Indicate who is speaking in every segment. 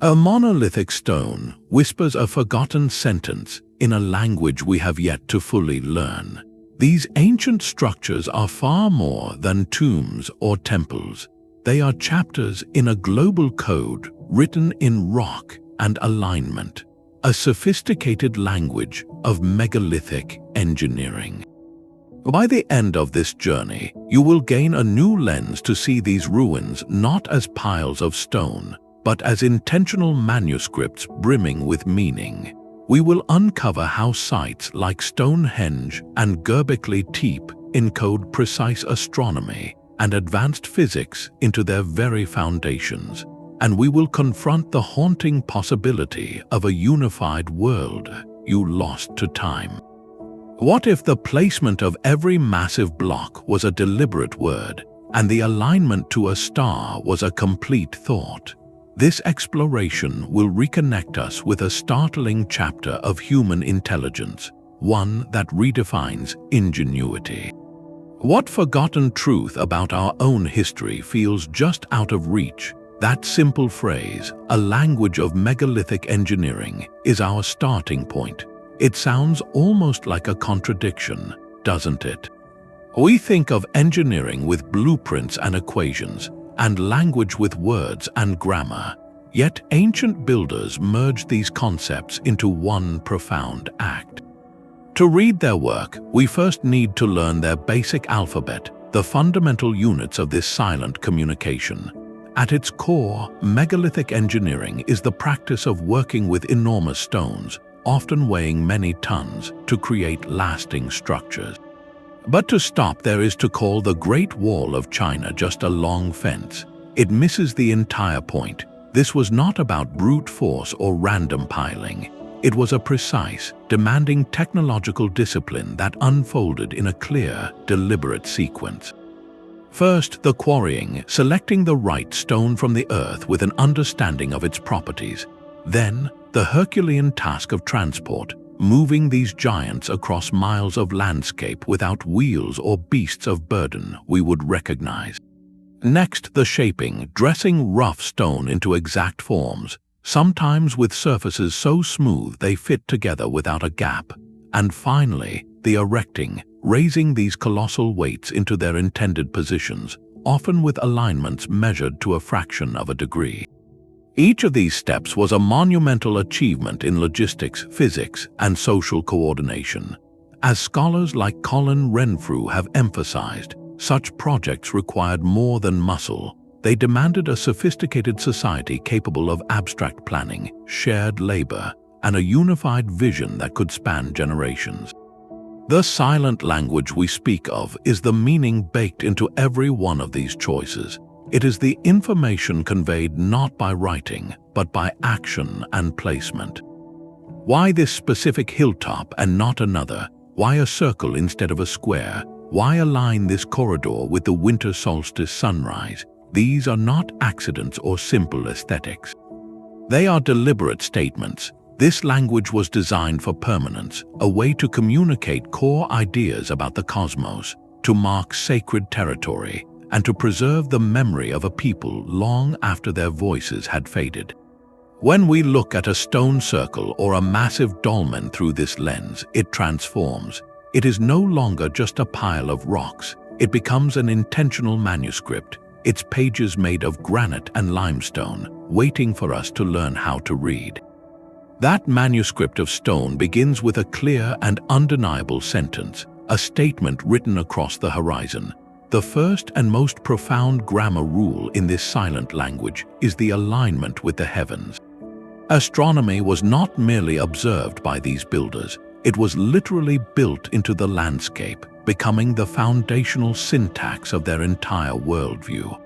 Speaker 1: A monolithic stone whispers a forgotten sentence in a language we have yet to fully learn. These ancient structures are far more than tombs or temples. They are chapters in a global code written in rock and alignment, a sophisticated language of megalithic engineering. By the end of this journey, you will gain a new lens to see these ruins not as piles of stone, but as intentional manuscripts brimming with meaning. We will uncover how sites like Stonehenge and Göbekli Tepe encode precise astronomy and advanced physics into their very foundations, and we will confront the haunting possibility of a unified world you lost to time. What if the placement of every massive block was a deliberate word, and the alignment to a star was a complete thought? This exploration will reconnect us with a startling chapter of human intelligence, one that redefines ingenuity. What forgotten truth about our own history feels just out of reach? That simple phrase, a language of megalithic engineering, is our starting point. It sounds almost like a contradiction, doesn't it? We think of engineering with blueprints and equations, and language with words and grammar. Yet ancient builders merged these concepts into one profound act. To read their work, we first need to learn their basic alphabet, the fundamental units of this silent communication. At its core, megalithic engineering is the practice of working with enormous stones, often weighing many tons, to create lasting structures. But to stop there is to call the Great Wall of China just a long fence. It misses the entire point. This was not about brute force or random piling. It was a precise, demanding technological discipline that unfolded in a clear, deliberate sequence. First, the quarrying, selecting the right stone from the earth with an understanding of its properties. Then, the Herculean task of transport, moving these giants across miles of landscape without wheels or beasts of burden we would recognize. Next, the shaping, dressing rough stone into exact forms, sometimes with surfaces so smooth they fit together without a gap. And finally, the erecting, raising these colossal weights into their intended positions, often with alignments measured to a fraction of a degree. Each of these steps was a monumental achievement in logistics, physics, and social coordination. As scholars like Colin Renfrew have emphasized, such projects required more than muscle. They demanded a sophisticated society capable of abstract planning, shared labor, and a unified vision that could span generations. The silent language we speak of is the meaning baked into every one of these choices. It is the information conveyed not by writing, but by action and placement. Why this specific hilltop and not another? Why a circle instead of a square? Why align this corridor with the winter solstice sunrise? These are not accidents or simple aesthetics. They are deliberate statements. This language was designed for permanence, a way to communicate core ideas about the cosmos, to mark sacred territory, and to preserve the memory of a people long after their voices had faded. When we look at a stone circle or a massive dolmen through this lens, it transforms. It is no longer just a pile of rocks. It becomes an intentional manuscript, its pages made of granite and limestone, waiting for us to learn how to read. That manuscript of stone begins with a clear and undeniable sentence, a statement written across the horizon. The first and most profound grammar rule in this silent language is the alignment with the heavens. Astronomy was not merely observed by these builders, it was literally built into the landscape, becoming the foundational syntax of their entire worldview.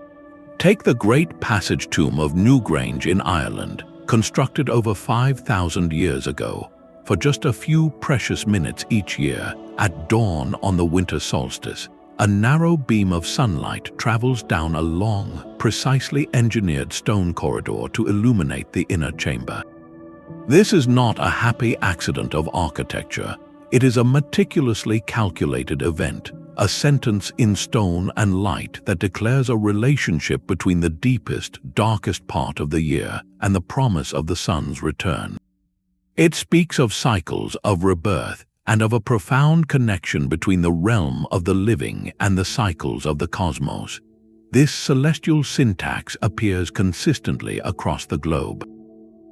Speaker 1: Take the great passage tomb of Newgrange in Ireland, constructed over 5,000 years ago. For just a few precious minutes each year, at dawn on the winter solstice, a narrow beam of sunlight travels down a long, precisely engineered stone corridor to illuminate the inner chamber. This is not a happy accident of architecture. It is a meticulously calculated event, a sentence in stone and light that declares a relationship between the deepest, darkest part of the year and the promise of the sun's return. It speaks of cycles of rebirth and of a profound connection between the realm of the living and the cycles of the cosmos. This celestial syntax appears consistently across the globe.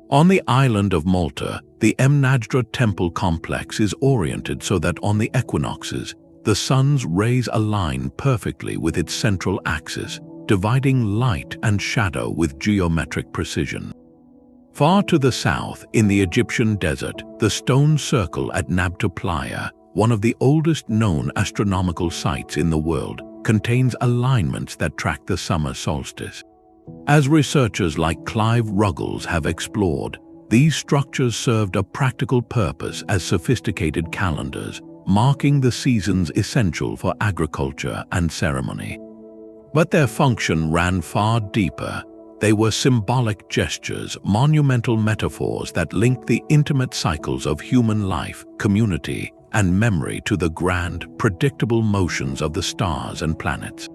Speaker 1: On the island of Malta, the Mnajdra temple complex is oriented so that on the equinoxes, the sun's rays align perfectly with its central axis, dividing light and shadow with geometric precision. Far to the south, in the Egyptian desert, the stone circle at Nabta Playa, one of the oldest known astronomical sites in the world, contains alignments that track the summer solstice. As researchers like Clive Ruggles have explored, these structures served a practical purpose as sophisticated calendars, marking the seasons essential for agriculture and ceremony. But their function ran far deeper. They were symbolic gestures, monumental metaphors that linked the intimate cycles of human life, community, and memory to the grand, predictable motions of the stars and planets.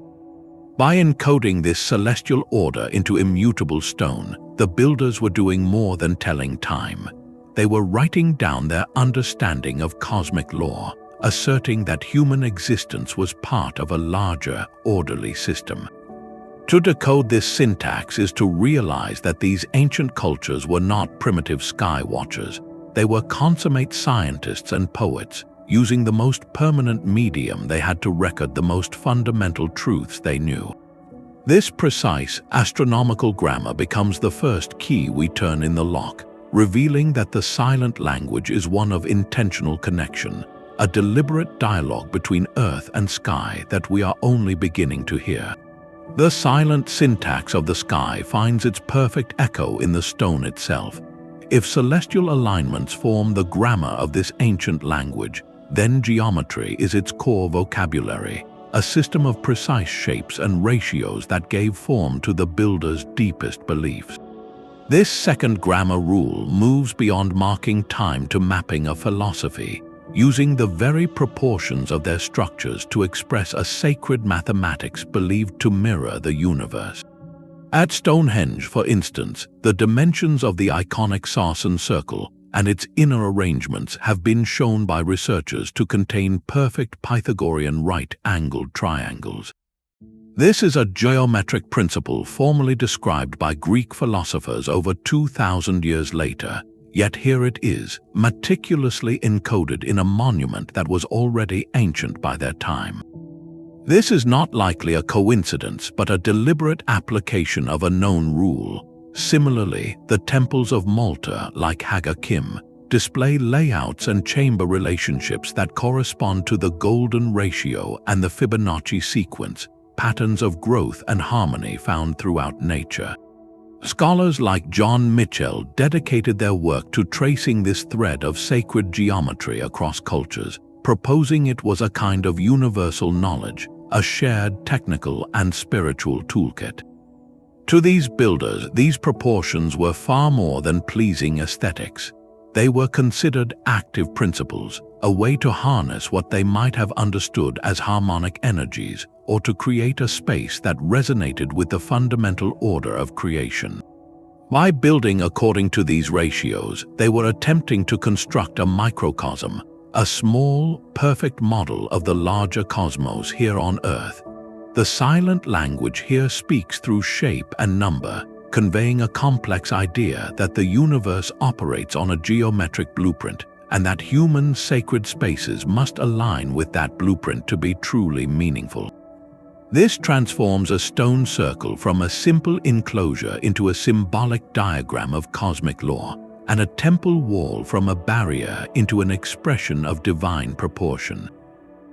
Speaker 1: By encoding this celestial order into immutable stone, the builders were doing more than telling time. They were writing down their understanding of cosmic law, asserting that human existence was part of a larger, orderly system. To decode this syntax is to realize that these ancient cultures were not primitive sky watchers. They were consummate scientists and poets, using the most permanent medium they had to record the most fundamental truths they knew. This precise, astronomical grammar becomes the first key we turn in the lock, revealing that the silent language is one of intentional connection, a deliberate dialogue between earth and sky that we are only beginning to hear. The silent syntax of the sky finds its perfect echo in the stone itself. If celestial alignments form the grammar of this ancient language, then geometry is its core vocabulary, a system of precise shapes and ratios that gave form to the builders' deepest beliefs. This second grammar rule moves beyond marking time to mapping a philosophy, using the very proportions of their structures to express a sacred mathematics believed to mirror the universe. At Stonehenge, for instance, the dimensions of the iconic Sarsen circle and its inner arrangements have been shown by researchers to contain perfect Pythagorean right-angled triangles. This is a geometric principle formally described by Greek philosophers over 2,000 years later, yet here it is, meticulously encoded in a monument that was already ancient by their time. This is not likely a coincidence, but a deliberate application of a known rule. Similarly, the temples of Malta, like Haga Kim, display layouts and chamber relationships that correspond to the golden ratio and the Fibonacci sequence, patterns of growth and harmony found throughout nature. Scholars like John Mitchell dedicated their work to tracing this thread of sacred geometry across cultures, proposing it was a kind of universal knowledge, a shared technical and spiritual toolkit. To these builders, these proportions were far more than pleasing aesthetics. They were considered active principles, a way to harness what they might have understood as harmonic energies, or to create a space that resonated with the fundamental order of creation. By building according to these ratios, they were attempting to construct a microcosm, a small, perfect model of the larger cosmos here on Earth. The silent language here speaks through shape and number, conveying a complex idea that the universe operates on a geometric blueprint, and that human sacred spaces must align with that blueprint to be truly meaningful. This transforms a stone circle from a simple enclosure into a symbolic diagram of cosmic law, and a temple wall from a barrier into an expression of divine proportion.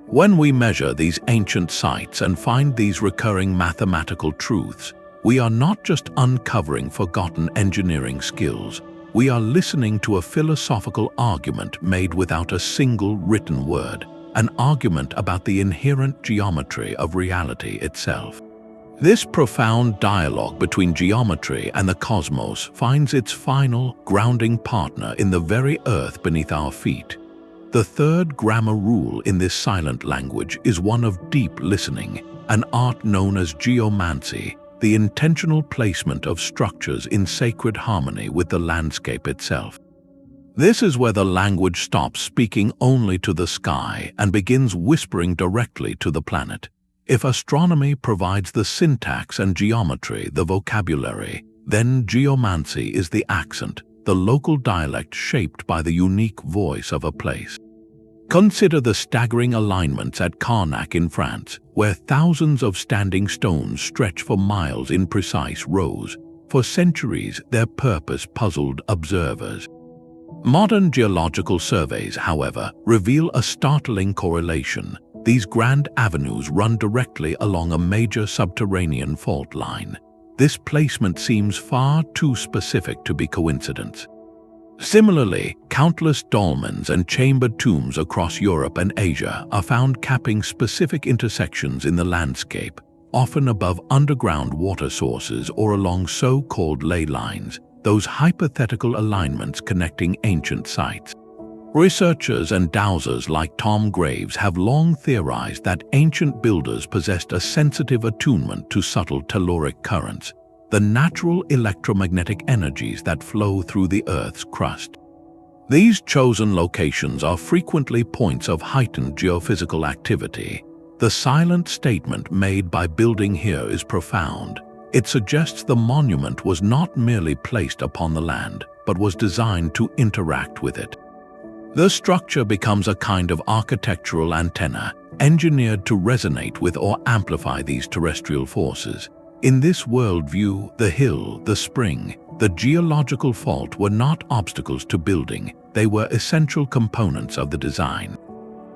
Speaker 1: When we measure these ancient sites and find these recurring mathematical truths, we are not just uncovering forgotten engineering skills, we are listening to a philosophical argument made without a single written word, an argument about the inherent geometry of reality itself. This profound dialogue between geometry and the cosmos finds its final, grounding partner in the very earth beneath our feet. The third grammar rule in this silent language is one of deep listening, an art known as geomancy, the intentional placement of structures in sacred harmony with the landscape itself. This is where the language stops speaking only to the sky and begins whispering directly to the planet. If astronomy provides the syntax and geometry, the vocabulary, then geomancy is the accent, the local dialect shaped by the unique voice of a place. Consider the staggering alignments at Karnak in France, where thousands of standing stones stretch for miles in precise rows. For centuries, their purpose puzzled observers. Modern geological surveys, however, reveal a startling correlation. These grand avenues run directly along a major subterranean fault line. This placement seems far too specific to be coincidence. Similarly, countless dolmens and chambered tombs across Europe and Asia are found capping specific intersections in the landscape, often above underground water sources or along so-called ley lines, those hypothetical alignments connecting ancient sites. Researchers and dowsers like Tom Graves have long theorized that ancient builders possessed a sensitive attunement to subtle telluric currents, the natural electromagnetic energies that flow through the Earth's crust. These chosen locations are frequently points of heightened geophysical activity. The silent statement made by building here is profound. It suggests the monument was not merely placed upon the land, but was designed to interact with it. The structure becomes a kind of architectural antenna, engineered to resonate with or amplify these terrestrial forces. In this worldview, the hill, the spring, the geological fault were not obstacles to building, they were essential components of the design.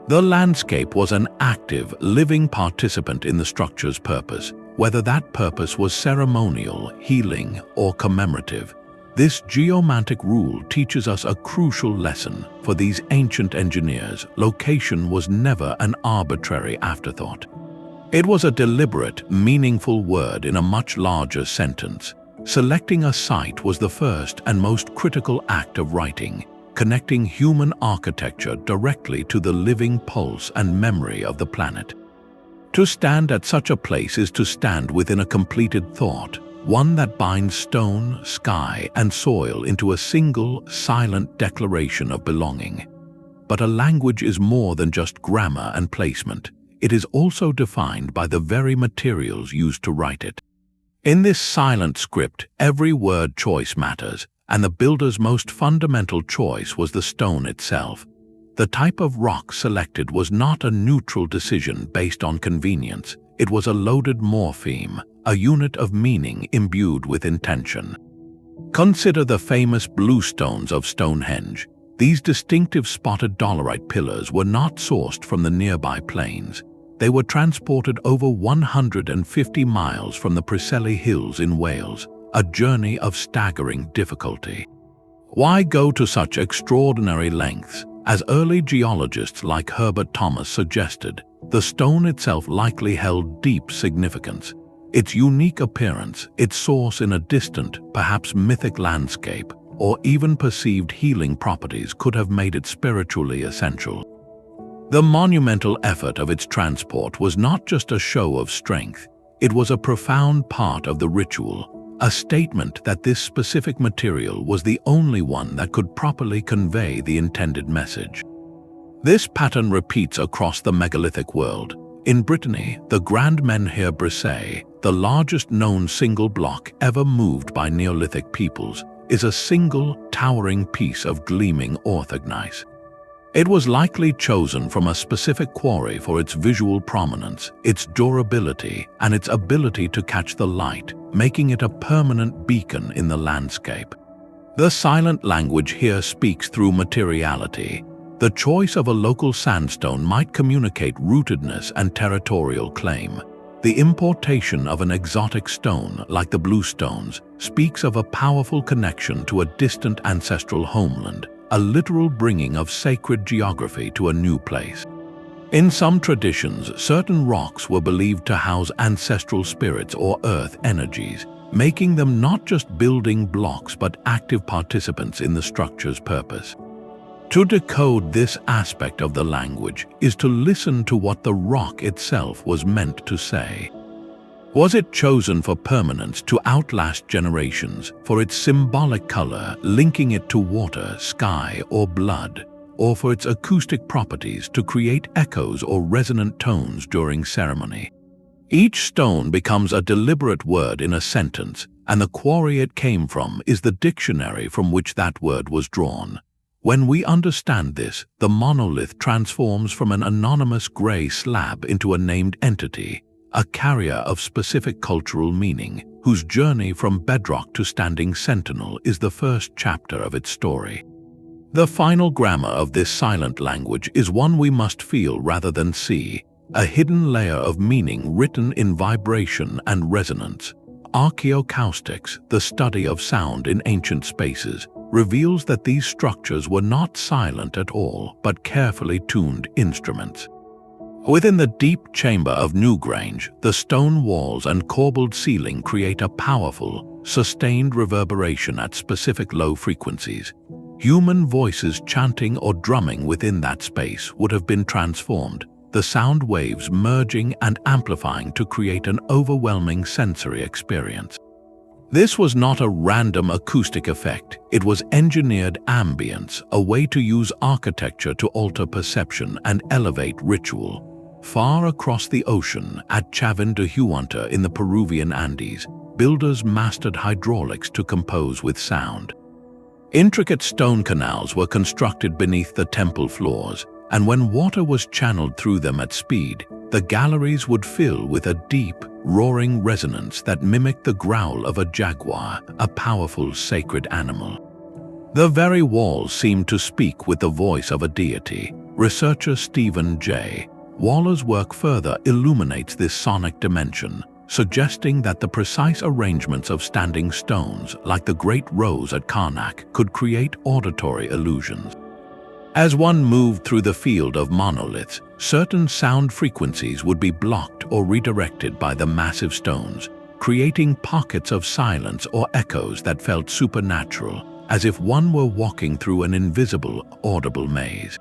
Speaker 1: The landscape was an active, living participant in the structure's purpose, whether that purpose was ceremonial, healing, or commemorative. This geomantic rule teaches us a crucial lesson. For these ancient engineers, location was never an arbitrary afterthought. It was a deliberate, meaningful word in a much larger sentence. Selecting a site was the first and most critical act of writing, connecting human architecture directly to the living pulse and memory of the planet. To stand at such a place is to stand within a completed thought, one that binds stone, sky, and soil into a single, silent declaration of belonging. But a language is more than just grammar and placement. It is also defined by the very materials used to write it. In this silent script, every word choice matters, and the builder's most fundamental choice was the stone itself. The type of rock selected was not a neutral decision based on convenience. It was a loaded morpheme, a unit of meaning imbued with intention. Consider the famous blue stones of Stonehenge. These distinctive spotted dolerite pillars were not sourced from the nearby plains. They were transported over 150 miles from the Preseli Hills in Wales, a journey of staggering difficulty. Why go to such extraordinary lengths? As early geologists like Herbert Thomas suggested, the stone itself likely held deep significance. Its unique appearance, its source in a distant, perhaps mythic landscape, or even perceived healing properties could have made it spiritually essential. The monumental effort of its transport was not just a show of strength, it was a profound part of the ritual, a statement that this specific material was the only one that could properly convey the intended message. This pattern repeats across the megalithic world. In Brittany, the Grand Menhir Brisset, the largest known single block ever moved by Neolithic peoples, is a single, towering piece of gleaming orthogneiss. It was likely chosen from a specific quarry for its visual prominence, its durability, and its ability to catch the light, making it a permanent beacon in the landscape. The silent language here speaks through materiality. The choice of a local sandstone might communicate rootedness and territorial claim. The importation of an exotic stone, like the blue stones, speaks of a powerful connection to a distant ancestral homeland, a literal bringing of sacred geography to a new place. In some traditions, certain rocks were believed to house ancestral spirits or earth energies, making them not just building blocks but active participants in the structure's purpose. To decode this aspect of the language is to listen to what the rock itself was meant to say. Was it chosen for permanence to outlast generations, for its symbolic color linking it to water, sky, or blood, or for its acoustic properties to create echoes or resonant tones during ceremony? Each stone becomes a deliberate word in a sentence, and the quarry it came from is the dictionary from which that word was drawn. When we understand this, the monolith transforms from an anonymous gray slab into a named entity, a carrier of specific cultural meaning, whose journey from bedrock to standing sentinel is the first chapter of its story. The final grammar of this silent language is one we must feel rather than see, a hidden layer of meaning written in vibration and resonance. Archaeoacoustics, the study of sound in ancient spaces, reveals that these structures were not silent at all, but carefully tuned instruments. Within the deep chamber of Newgrange, the stone walls and corbelled ceiling create a powerful, sustained reverberation at specific low frequencies. Human voices chanting or drumming within that space would have been transformed, the sound waves merging and amplifying to create an overwhelming sensory experience. This was not a random acoustic effect, it was engineered ambience, a way to use architecture to alter perception and elevate ritual. Far across the ocean, at Sacsayhuamán in the Peruvian Andes, builders mastered hydraulics to compose with sound. Intricate stone canals were constructed beneath the temple floors, and when water was channeled through them at speed, the galleries would fill with a deep, roaring resonance that mimicked the growl of a jaguar, a powerful sacred animal. The very walls seemed to speak with the voice of a deity. Researcher Stephen J. Waller's work further illuminates this sonic dimension, suggesting that the precise arrangements of standing stones, like the Great Rose at Karnak, could create auditory illusions. As one moved through the field of monoliths, certain sound frequencies would be blocked or redirected by the massive stones, creating pockets of silence or echoes that felt supernatural, as if one were walking through an invisible, audible maze.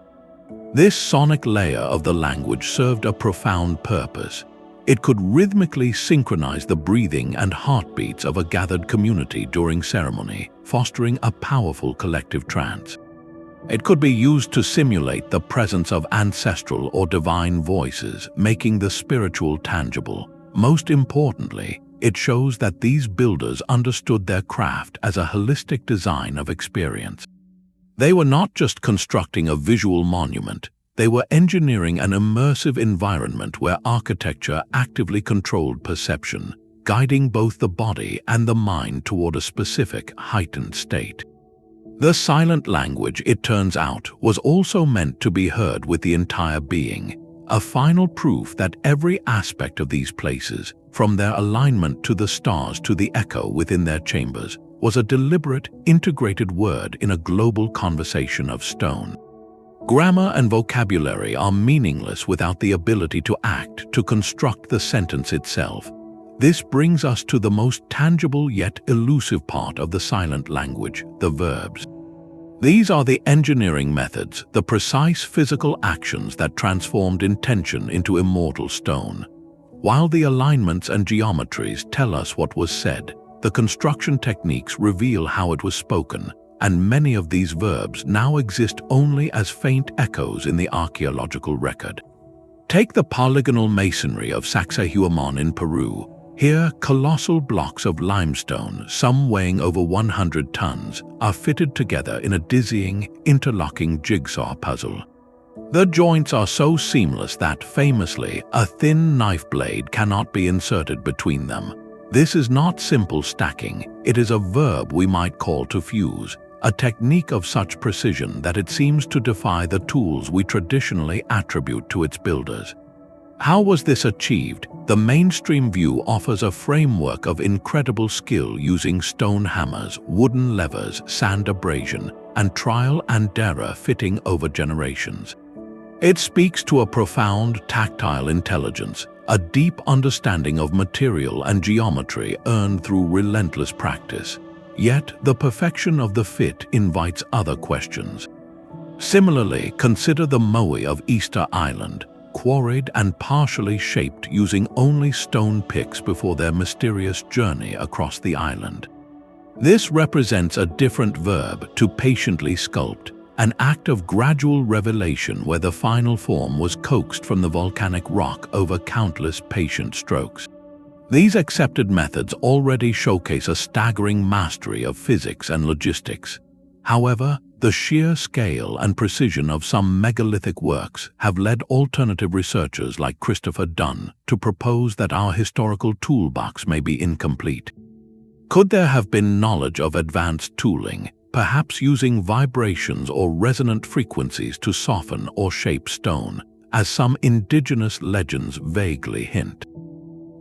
Speaker 1: This sonic layer of the language served a profound purpose. It could rhythmically synchronize the breathing and heartbeats of a gathered community during ceremony, fostering a powerful collective trance. It could be used to simulate the presence of ancestral or divine voices, making the spiritual tangible. Most importantly, it shows that these builders understood their craft as a holistic design of experience. They were not just constructing a visual monument, they were engineering an immersive environment where architecture actively controlled perception, guiding both the body and the mind toward a specific, heightened state. The silent language, it turns out, was also meant to be heard with the entire being, a final proof that every aspect of these places, from their alignment to the stars to the echo within their chambers, was a deliberate, integrated word in a global conversation of stone. Grammar and vocabulary are meaningless without the ability to act, to construct the sentence itself. This brings us to the most tangible yet elusive part of the silent language, the verbs. These are the engineering methods, the precise physical actions that transformed intention into immortal stone. While the alignments and geometries tell us what was said, the construction techniques reveal how it was spoken, and many of these verbs now exist only as faint echoes in the archaeological record. Take the polygonal masonry of Sacsayhuamán in Peru. Here, colossal blocks of limestone, some weighing over 100 tons, are fitted together in a dizzying, interlocking jigsaw puzzle. The joints are so seamless that, famously, a thin knife blade cannot be inserted between them. This is not simple stacking, it is a verb we might call to fuse, a technique of such precision that it seems to defy the tools we traditionally attribute to its builders. How was this achieved? The mainstream view offers a framework of incredible skill using stone hammers, wooden levers, sand abrasion, and trial and error fitting over generations. It speaks to a profound tactile intelligence, a deep understanding of material and geometry earned through relentless practice. Yet, the perfection of the fit invites other questions. Similarly, consider the moai of Easter Island, quarried and partially shaped using only stone picks before their mysterious journey across the island. This represents a different verb to patiently sculpt, an act of gradual revelation where the final form was coaxed from the volcanic rock over countless patient strokes. These accepted methods already showcase a staggering mastery of physics and logistics. However, the sheer scale and precision of some megalithic works have led alternative researchers like Christopher Dunn to propose that our historical toolbox may be incomplete. Could there have been knowledge of advanced tooling, perhaps using vibrations or resonant frequencies to soften or shape stone, as some indigenous legends vaguely hint?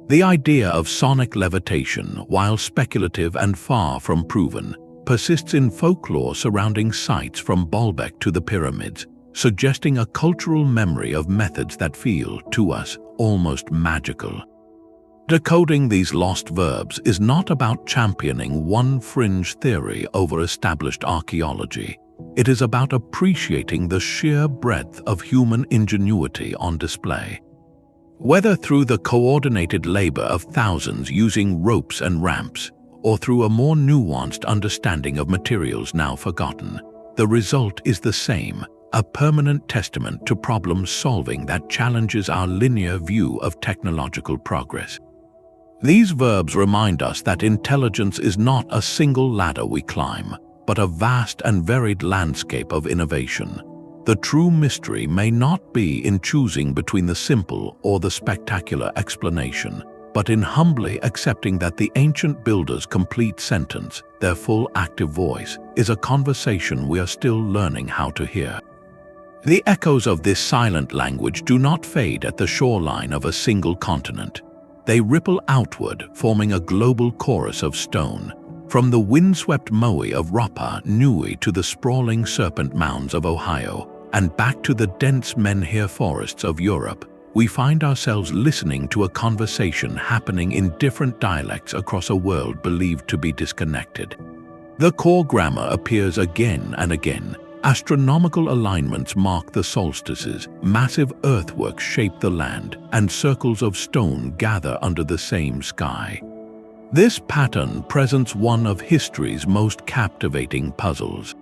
Speaker 1: The idea of sonic levitation, while speculative and far from proven, persists in folklore surrounding sites from Baalbek to the pyramids, suggesting a cultural memory of methods that feel, to us, almost magical. Decoding these lost verbs is not about championing one fringe theory over established archaeology. It is about appreciating the sheer breadth of human ingenuity on display. Whether through the coordinated labor of thousands using ropes and ramps, or through a more nuanced understanding of materials now forgotten, the result is the same, a permanent testament to problem-solving that challenges our linear view of technological progress. These verbs remind us that intelligence is not a single ladder we climb, but a vast and varied landscape of innovation. The true mystery may not be in choosing between the simple or the spectacular explanation, but in humbly accepting that the ancient builders' complete sentence, their full active voice, is a conversation we are still learning how to hear. The echoes of this silent language do not fade at the shoreline of a single continent. They ripple outward, forming a global chorus of stone. From the windswept moai of Rapa Nui to the sprawling serpent mounds of Ohio, and back to the dense menhir forests of Europe, we find ourselves listening to a conversation happening in different dialects across a world believed to be disconnected. The core grammar appears again and again. Astronomical alignments mark the solstices, massive earthworks shape the land, and circles of stone gather under the same sky. This pattern presents one of history's most captivating puzzles.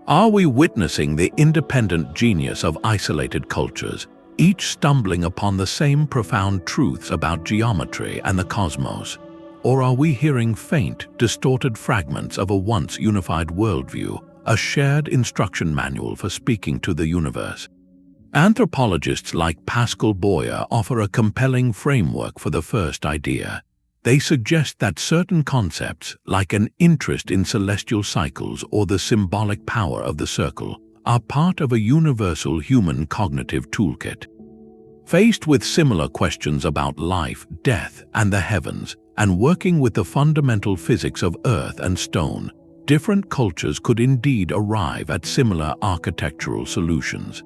Speaker 1: Are we witnessing the independent genius of isolated cultures, each stumbling upon the same profound truths about geometry and the cosmos? Or are we hearing faint, distorted fragments of a once unified worldview, a shared instruction manual for speaking to the universe? Anthropologists like Pascal Boyer offer a compelling framework for the first idea. They suggest that certain concepts, like an interest in celestial cycles or the symbolic power of the circle, are part of a universal human cognitive toolkit. Faced with similar questions about life, death, and the heavens, and working with the fundamental physics of earth and stone, different cultures could indeed arrive at similar architectural solutions.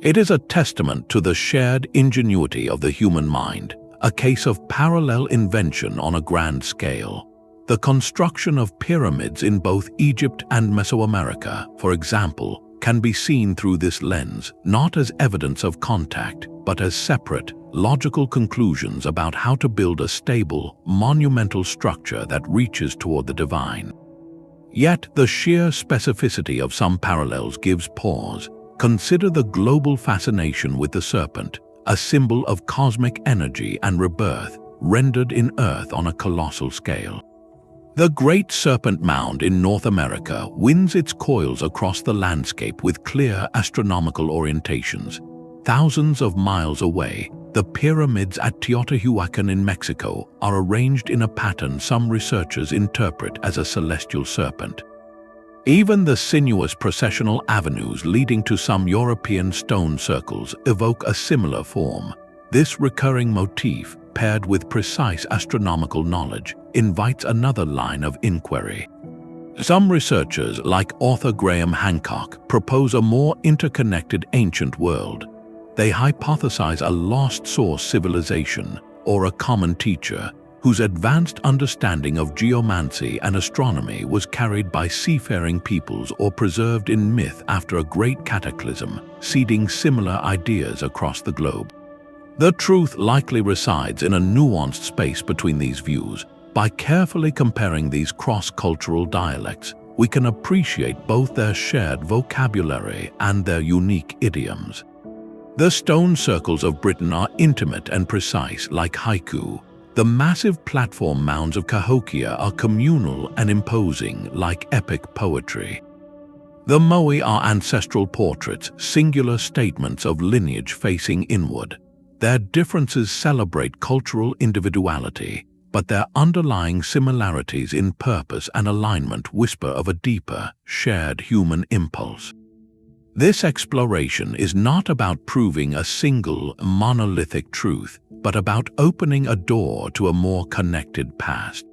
Speaker 1: It is a testament to the shared ingenuity of the human mind, a case of parallel invention on a grand scale. The construction of pyramids in both Egypt and Mesoamerica, for example, can be seen through this lens, not as evidence of contact, but as separate, logical conclusions about how to build a stable, monumental structure that reaches toward the divine. Yet the sheer specificity of some parallels gives pause. Consider the global fascination with the serpent, a symbol of cosmic energy and rebirth, rendered in Earth on a colossal scale. The Great Serpent Mound in North America winds its coils across the landscape with clear astronomical orientations. Thousands of miles away, the pyramids at Teotihuacan in Mexico are arranged in a pattern some researchers interpret as a celestial serpent. Even the sinuous processional avenues leading to some European stone circles evoke a similar form. This recurring motif, paired with precise astronomical knowledge, invites another line of inquiry. Some researchers, like author Graham Hancock, propose a more interconnected ancient world. They hypothesize a lost source civilization, or a common teacher, whose advanced understanding of geomancy and astronomy was carried by seafaring peoples or preserved in myth after a great cataclysm, seeding similar ideas across the globe. The truth likely resides in a nuanced space between these views. By carefully comparing these cross-cultural dialects, we can appreciate both their shared vocabulary and their unique idioms. The stone circles of Britain are intimate and precise, like haiku. The massive platform mounds of Cahokia are communal and imposing, like epic poetry. The moai are ancestral portraits, singular statements of lineage facing inward. Their differences celebrate cultural individuality, but their underlying similarities in purpose and alignment whisper of a deeper, shared human impulse. This exploration is not about proving a single, monolithic truth, but about opening a door to a more connected past.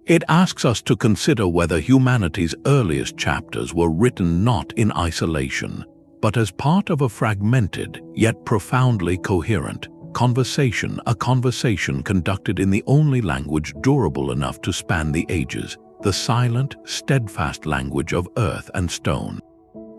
Speaker 1: It asks us to consider whether humanity's earliest chapters were written not in isolation, but as part of a fragmented, yet profoundly coherent, conversation, a conversation conducted in the only language durable enough to span the ages, the silent, steadfast language of earth and stone.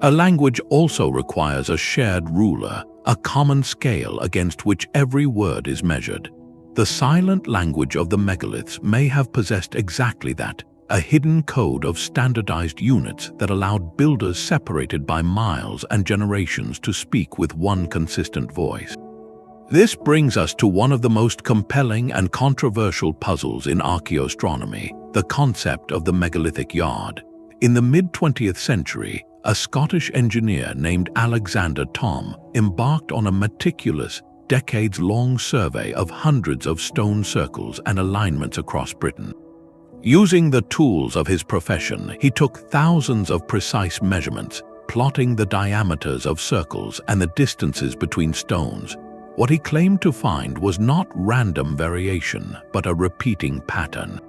Speaker 1: A language also requires a shared ruler, a common scale against which every word is measured. The silent language of the megaliths may have possessed exactly that, a hidden code of standardized units that allowed builders separated by miles and generations to speak with one consistent voice. This brings us to one of the most compelling and controversial puzzles in archaeoastronomy, the concept of the megalithic yard. In the mid-20th century, a Scottish engineer named Alexander Thom embarked on a meticulous, decades-long survey of hundreds of stone circles and alignments across Britain. Using the tools of his profession, he took thousands of precise measurements, plotting the diameters of circles and the distances between stones. What he claimed to find was not random variation, but a repeating pattern.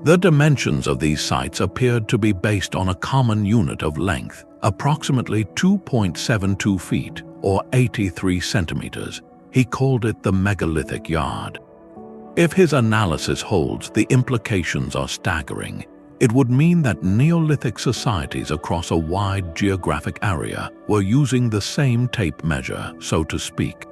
Speaker 1: The dimensions of these sites appeared to be based on a common unit of length, approximately 2.72 feet or 83 centimeters. He called it the megalithic yard. If his analysis holds, the implications are staggering. It would mean that Neolithic societies across a wide geographic area were using the same tape measure, so to speak.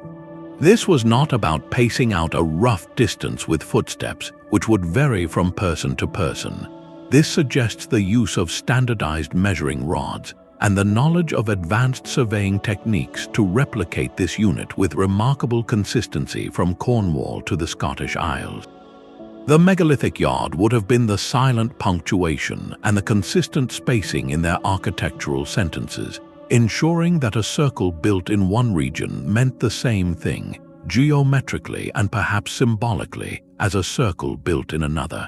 Speaker 1: This was not about pacing out a rough distance with footsteps, which would vary from person to person. This suggests the use of standardized measuring rods and the knowledge of advanced surveying techniques to replicate this unit with remarkable consistency from Cornwall to the Scottish Isles. The megalithic yard would have been the silent punctuation and the consistent spacing in their architectural sentences, ensuring that a circle built in one region meant the same thing, geometrically and perhaps symbolically, as a circle built in another.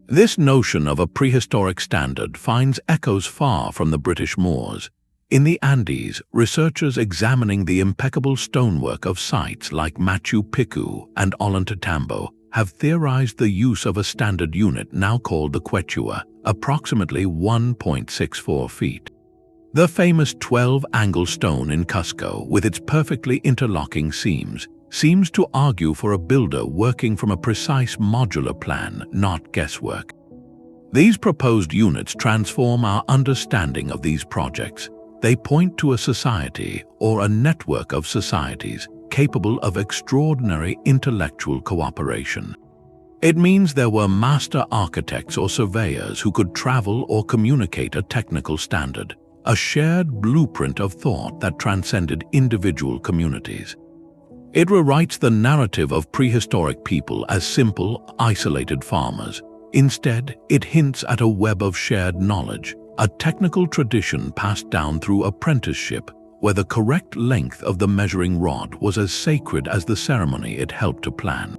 Speaker 1: This notion of a prehistoric standard finds echoes far from the British moors. In the Andes, researchers examining the impeccable stonework of sites like Machu Picchu and Ollantaytambo have theorized the use of a standard unit now called the quechua, approximately 1.64 feet. The famous 12-angle stone in Cusco, with its perfectly interlocking seams, seems to argue for a builder working from a precise modular plan, not guesswork. These proposed units transform our understanding of these projects. They point to a society or a network of societies capable of extraordinary intellectual cooperation. It means there were master architects or surveyors who could travel or communicate a technical standard, a shared blueprint of thought that transcended individual communities. It rewrites the narrative of prehistoric people as simple, isolated farmers. Instead, it hints at a web of shared knowledge, a technical tradition passed down through apprenticeship, where the correct length of the measuring rod was as sacred as the ceremony it helped to plan.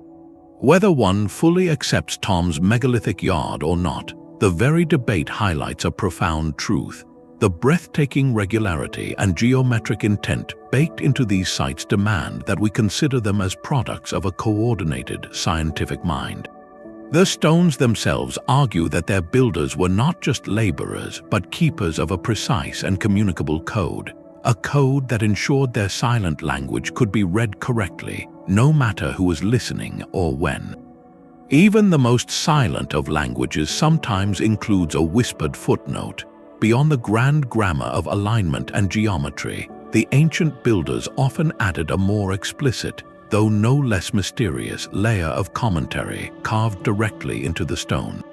Speaker 1: Whether one fully accepts Thom's megalithic yard or not, the very debate highlights a profound truth. The breathtaking regularity and geometric intent baked into these sites demand that we consider them as products of a coordinated scientific mind. The stones themselves argue that their builders were not just laborers, but keepers of a precise and communicable code, a code that ensured their silent language could be read correctly, no matter who was listening or when. Even the most silent of languages sometimes includes a whispered footnote. Beyond the grand grammar of alignment and geometry, the ancient builders often added a more explicit, though no less mysterious, layer of commentary carved directly into the stone.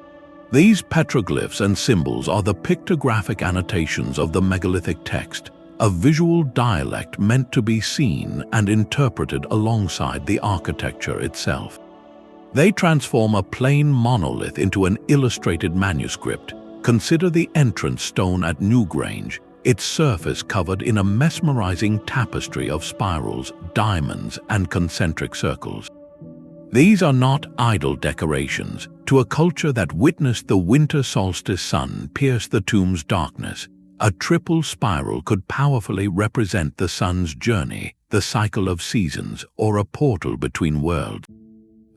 Speaker 1: These petroglyphs and symbols are the pictographic annotations of the megalithic text, a visual dialect meant to be seen and interpreted alongside the architecture itself. They transform a plain monolith into an illustrated manuscript. Consider the entrance stone at Newgrange, its surface covered in a mesmerizing tapestry of spirals, diamonds, and concentric circles. These are not idle decorations. To a culture that witnessed the winter solstice sun pierce the tomb's darkness, a triple spiral could powerfully represent the sun's journey, the cycle of seasons, or a portal between worlds.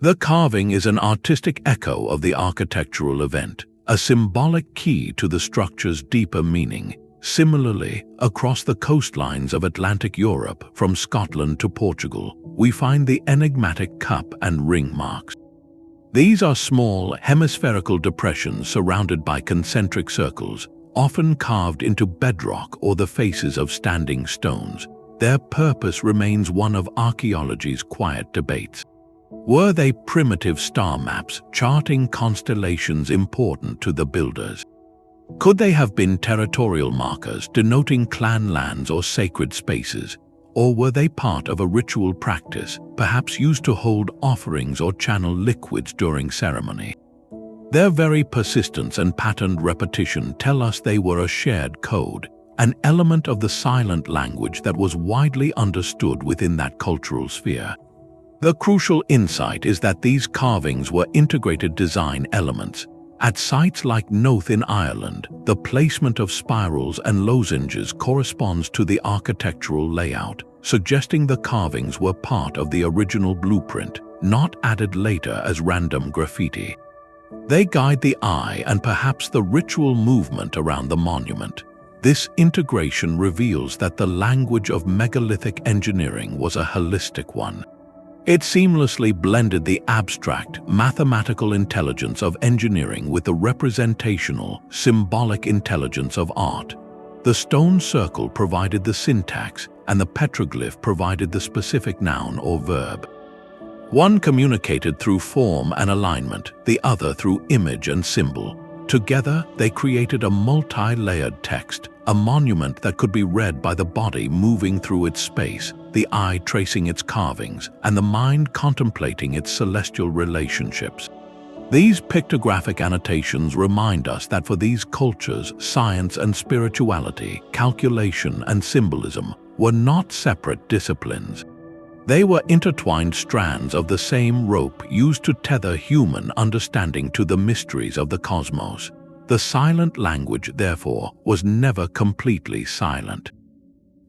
Speaker 1: The carving is an artistic echo of the architectural event, a symbolic key to the structure's deeper meaning. Similarly, across the coastlines of Atlantic Europe, from Scotland to Portugal, we find the enigmatic cup and ring marks. These are small, hemispherical depressions surrounded by concentric circles, often carved into bedrock or the faces of standing stones. Their purpose remains one of archaeology's quiet debates. Were they primitive star maps charting constellations important to the builders? Could they have been territorial markers denoting clan lands or sacred spaces? Or were they part of a ritual practice, perhaps used to hold offerings or channel liquids during ceremony? Their very persistence and patterned repetition tell us they were a shared code, an element of the silent language that was widely understood within that cultural sphere. The crucial insight is that these carvings were integrated design elements. At sites like Knowth in Ireland, the placement of spirals and lozenges corresponds to the architectural layout, suggesting the carvings were part of the original blueprint, not added later as random graffiti. They guide the eye and perhaps the ritual movement around the monument. This integration reveals that the language of megalithic engineering was a holistic one. It seamlessly blended the abstract, mathematical intelligence of engineering with the representational, symbolic intelligence of art. The stone circle provided the syntax, and the petroglyph provided the specific noun or verb. One communicated through form and alignment, the other through image and symbol. Together, they created a multi-layered text, a monument that could be read by the body moving through its space, the eye tracing its carvings, and the mind contemplating its celestial relationships. These pictographic annotations remind us that for these cultures, science and spirituality, calculation and symbolism were not separate disciplines. They were intertwined strands of the same rope used to tether human understanding to the mysteries of the cosmos. The silent language, therefore, was never completely silent.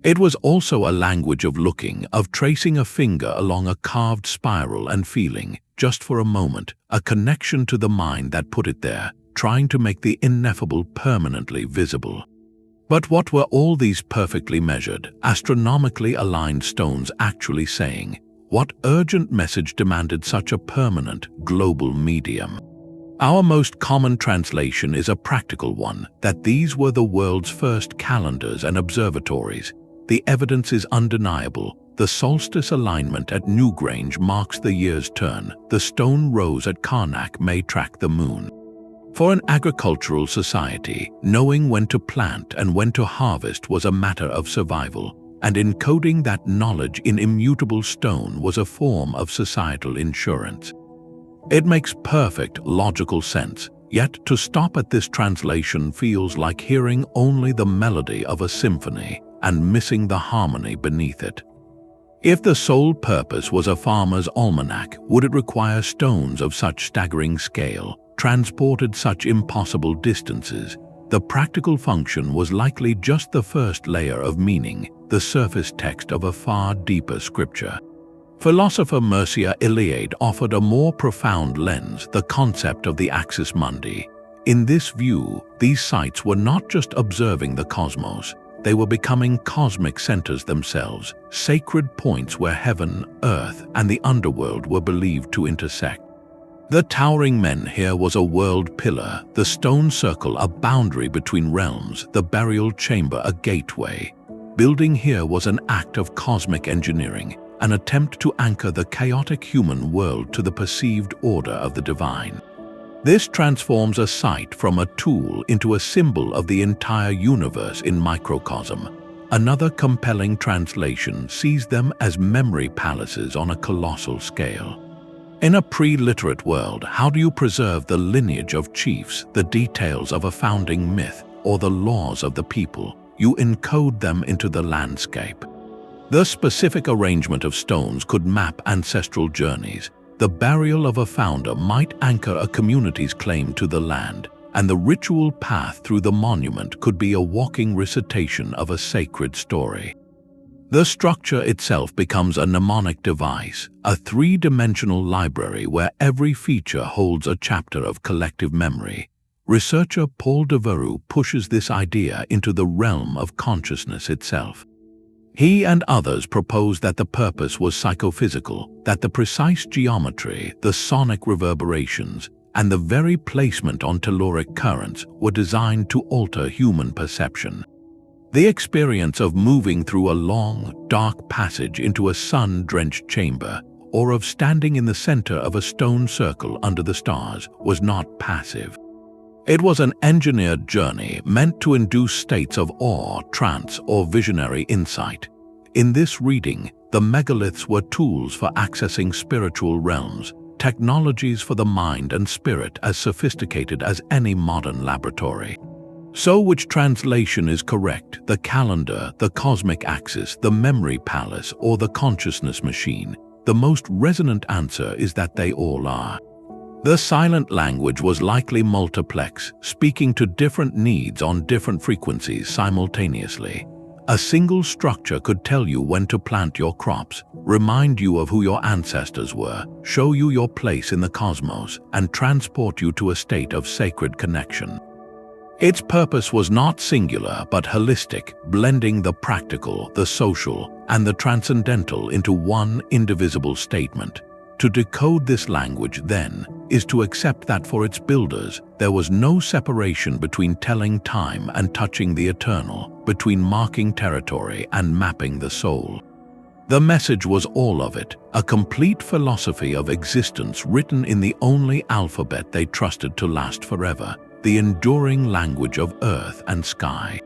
Speaker 1: It was also a language of looking, of tracing a finger along a carved spiral and feeling, just for a moment, a connection to the mind that put it there, trying to make the ineffable permanently visible. But what were all these perfectly measured, astronomically aligned stones actually saying? What urgent message demanded such a permanent, global medium? Our most common translation is a practical one, that these were the world's first calendars and observatories. The evidence is undeniable. The solstice alignment at Newgrange marks the year's turn. The stone rose at Karnak may track the moon. For an agricultural society, knowing when to plant and when to harvest was a matter of survival, and encoding that knowledge in immutable stone was a form of societal insurance. It makes perfect logical sense, yet to stop at this translation feels like hearing only the melody of a symphony and missing the harmony beneath it. If the sole purpose was a farmer's almanac, would it require stones of such staggering scale, transported such impossible distances? The practical function was likely just the first layer of meaning, the surface text of a far deeper scripture. Philosopher Mircea Eliade offered a more profound lens, the concept of the axis mundi. In this view, these sites were not just observing the cosmos, they were becoming cosmic centers themselves, sacred points where heaven, earth, and the underworld were believed to intersect. The towering menhir was a world pillar, the stone circle a boundary between realms, the burial chamber a gateway. Building here was an act of cosmic engineering, an attempt to anchor the chaotic human world to the perceived order of the divine. This transforms a site from a tool into a symbol of the entire universe in microcosm. Another compelling translation sees them as memory palaces on a colossal scale. In a pre-literate world, how do you preserve the lineage of chiefs, the details of a founding myth, or the laws of the people? You encode them into the landscape. The specific arrangement of stones could map ancestral journeys. The burial of a founder might anchor a community's claim to the land, and the ritual path through the monument could be a walking recitation of a sacred story. The structure itself becomes a mnemonic device, a three-dimensional library where every feature holds a chapter of collective memory. Researcher Paul Devereux pushes this idea into the realm of consciousness itself. He and others propose that the purpose was psychophysical, that the precise geometry, the sonic reverberations, and the very placement on telluric currents were designed to alter human perception. The experience of moving through a long, dark passage into a sun-drenched chamber, or of standing in the center of a stone circle under the stars, was not passive. It was an engineered journey meant to induce states of awe, trance, or visionary insight. In this reading, the megaliths were tools for accessing spiritual realms, technologies for the mind and spirit as sophisticated as any modern laboratory. So which translation is correct, the calendar, the cosmic axis, the memory palace, or the consciousness machine? The most resonant answer is that they all are. The silent language was likely multiplex, speaking to different needs on different frequencies simultaneously. A single structure could tell you when to plant your crops, remind you of who your ancestors were, show you your place in the cosmos, and transport you to a state of sacred connection. Its purpose was not singular but holistic, blending the practical, the social, and the transcendental into one indivisible statement. To decode this language, then, is to accept that for its builders, there was no separation between telling time and touching the eternal, between marking territory and mapping the soul. The message was all of it, a complete philosophy of existence written in the only alphabet they trusted to last forever, the enduring language of earth and sky.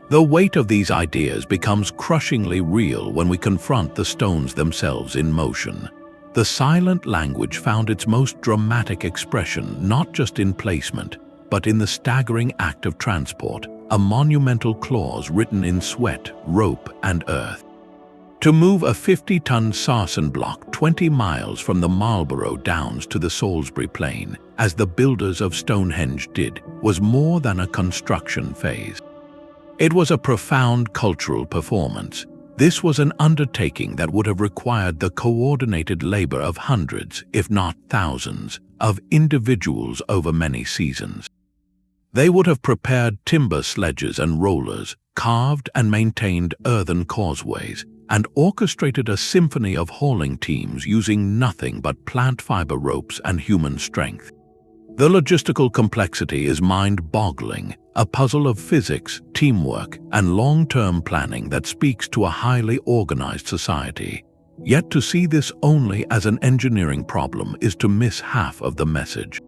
Speaker 1: The weight of these ideas becomes crushingly real when we confront the stones themselves in motion. The silent language found its most dramatic expression not just in placement, but in the staggering act of transport, a monumental clause written in sweat, rope, and earth. To move a 50-ton sarsen block 20 miles from the Marlborough Downs to the Salisbury Plain, as the builders of Stonehenge did, was more than a construction phase. It was a profound cultural performance. This was an undertaking that would have required the coordinated labor of hundreds, if not thousands, of individuals over many seasons. They would have prepared timber sledges and rollers, carved and maintained earthen causeways, and orchestrated a symphony of hauling teams using nothing but plant fiber ropes and human strength. The logistical complexity is mind-boggling, a puzzle of physics, teamwork, and long-term planning that speaks to a highly organized society. Yet to see this only as an engineering problem is to miss half of the message.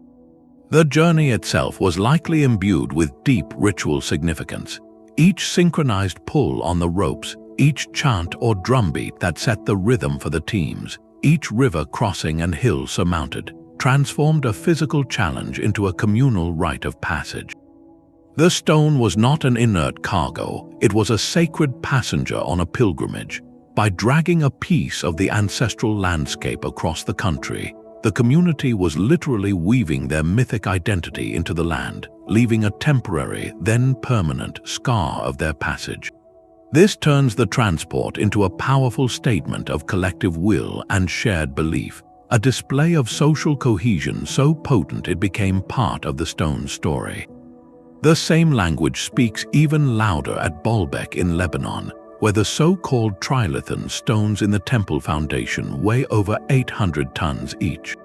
Speaker 1: The journey itself was likely imbued with deep ritual significance. Each synchronized pull on the ropes, each chant or drumbeat that set the rhythm for the teams, each river crossing and hill surmounted, transformed a physical challenge into a communal rite of passage. The stone was not an inert cargo, it was a sacred passenger on a pilgrimage. By dragging a piece of the ancestral landscape across the country, the community was literally weaving their mythic identity into the land, leaving a temporary, then permanent, scar of their passage. This turns the transport into a powerful statement of collective will and shared belief, a display of social cohesion so potent it became part of the stone's story. The same language speaks even louder at Baalbek in Lebanon, where the so-called trilithon stones in the temple foundation weigh over 800 tons each.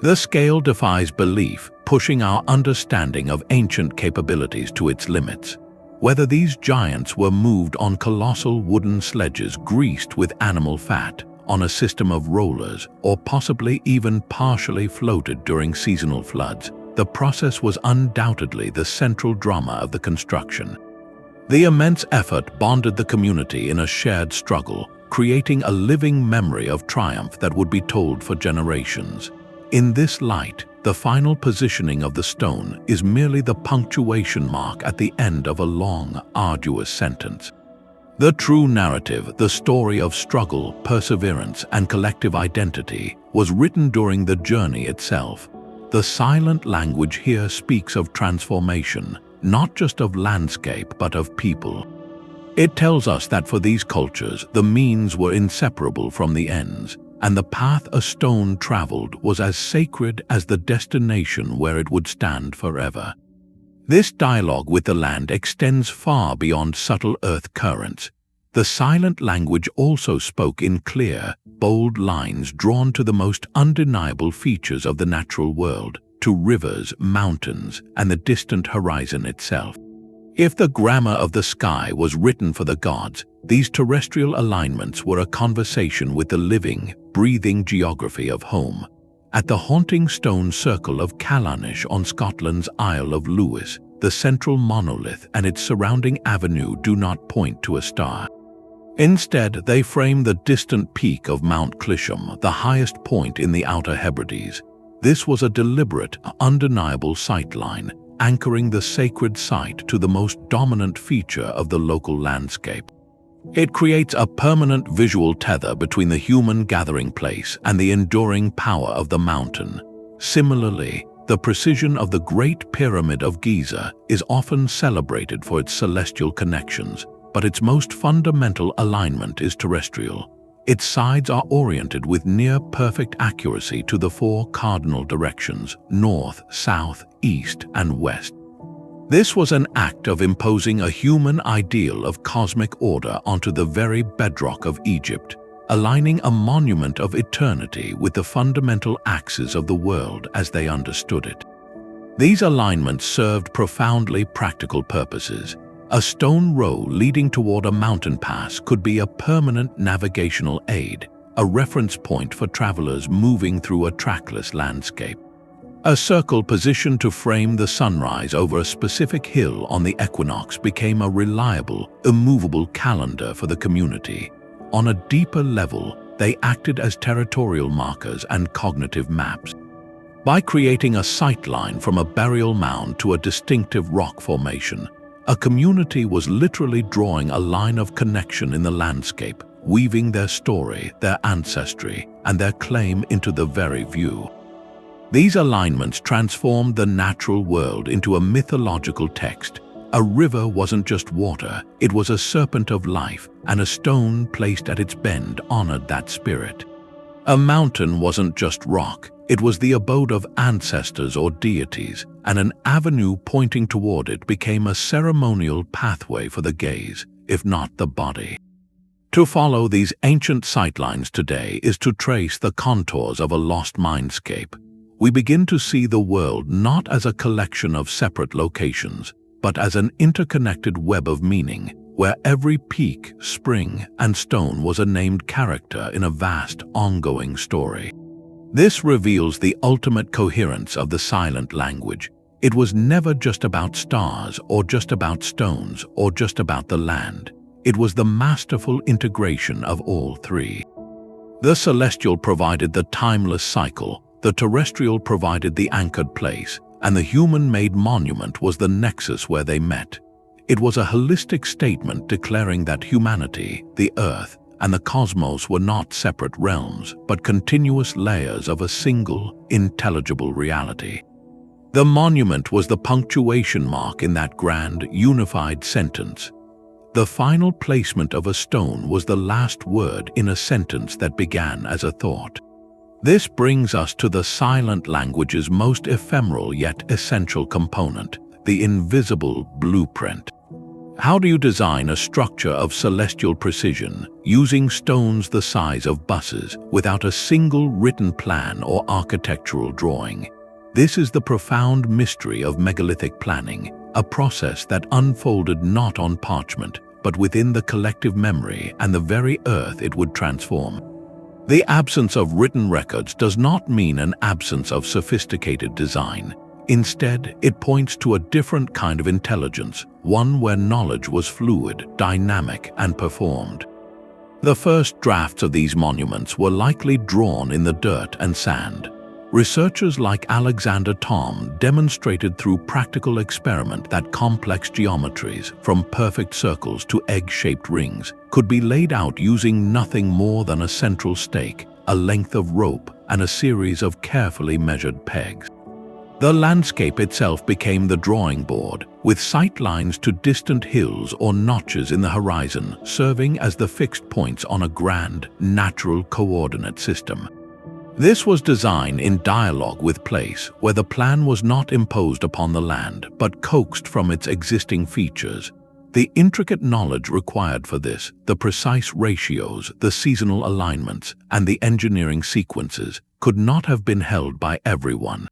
Speaker 1: The scale defies belief, pushing our understanding of ancient capabilities to its limits. Whether these giants were moved on colossal wooden sledges greased with animal fat, on a system of rollers, or possibly even partially floated during seasonal floods, the process was undoubtedly the central drama of the construction. The immense effort bonded the community in a shared struggle, creating a living memory of triumph that would be told for generations. In this light, the final positioning of the stone is merely the punctuation mark at the end of a long, arduous sentence. The true narrative, the story of struggle, perseverance, and collective identity, was written during the journey itself. The silent language here speaks of transformation, not just of landscape but of people. It tells us that for these cultures, the means were inseparable from the ends, and the path a stone traveled was as sacred as the destination where it would stand forever. This dialogue with the land extends far beyond subtle earth currents. The silent language also spoke in clear, bold lines drawn to the most undeniable features of the natural world, to rivers, mountains, and the distant horizon itself. If the grammar of the sky was written for the gods, these terrestrial alignments were a conversation with the living, breathing geography of home. At the haunting stone circle of Callanish on Scotland's Isle of Lewis, the central monolith and its surrounding avenue do not point to a star. Instead, they frame the distant peak of Mount Clisham, the highest point in the Outer Hebrides. This was a deliberate, undeniable sightline, anchoring the sacred site to the most dominant feature of the local landscape. It creates a permanent visual tether between the human gathering place and the enduring power of the mountain. Similarly, the precision of the Great Pyramid of Giza is often celebrated for its celestial connections, but its most fundamental alignment is terrestrial. Its sides are oriented with near-perfect accuracy to the four cardinal directions: north, south, east, and west. This was an act of imposing a human ideal of cosmic order onto the very bedrock of Egypt, aligning a monument of eternity with the fundamental axes of the world as they understood it. These alignments served profoundly practical purposes. A stone row leading toward a mountain pass could be a permanent navigational aid, a reference point for travelers moving through a trackless landscape. A circle positioned to frame the sunrise over a specific hill on the equinox became a reliable, immovable calendar for the community. On a deeper level, they acted as territorial markers and cognitive maps. By creating a sightline from a burial mound to a distinctive rock formation, a community was literally drawing a line of connection in the landscape, weaving their story, their ancestry, and their claim into the very view. These alignments transformed the natural world into a mythological text. A river wasn't just water, it was a serpent of life, and a stone placed at its bend honored that spirit. A mountain wasn't just rock, it was the abode of ancestors or deities, and an avenue pointing toward it became a ceremonial pathway for the gaze, if not the body. To follow these ancient sightlines today is to trace the contours of a lost mindscape. We begin to see the world not as a collection of separate locations, but as an interconnected web of meaning, where every peak, spring, and stone was a named character in a vast, ongoing story. This reveals the ultimate coherence of the silent language. It was never just about stars, or just about stones, or just about the land. It was the masterful integration of all three. The celestial provided the timeless cycle, the terrestrial provided the anchored place, and the human-made monument was the nexus where they met. It was a holistic statement declaring that humanity, the earth, and the cosmos were not separate realms, but continuous layers of a single, intelligible reality. The monument was the punctuation mark in that grand, unified sentence. The final placement of a stone was the last word in a sentence that began as a thought. This brings us to the silent language's most ephemeral yet essential component, the invisible blueprint. How do you design a structure of celestial precision using stones the size of buses without a single written plan or architectural drawing? This is the profound mystery of megalithic planning, a process that unfolded not on parchment, but within the collective memory and the very earth it would transform. The absence of written records does not mean an absence of sophisticated design. Instead, it points to a different kind of intelligence, one where knowledge was fluid, dynamic, and performed. The first drafts of these monuments were likely drawn in the dirt and sand. Researchers like Alexander Thom demonstrated through practical experiment that complex geometries, from perfect circles to egg-shaped rings, could be laid out using nothing more than a central stake, a length of rope, and a series of carefully measured pegs. The landscape itself became the drawing board, with sight lines to distant hills or notches in the horizon serving as the fixed points on a grand, natural coordinate system. This was design in dialogue with place, where the plan was not imposed upon the land, but coaxed from its existing features. The intricate knowledge required for this, the precise ratios, the seasonal alignments, and the engineering sequences, could not have been held by everyone.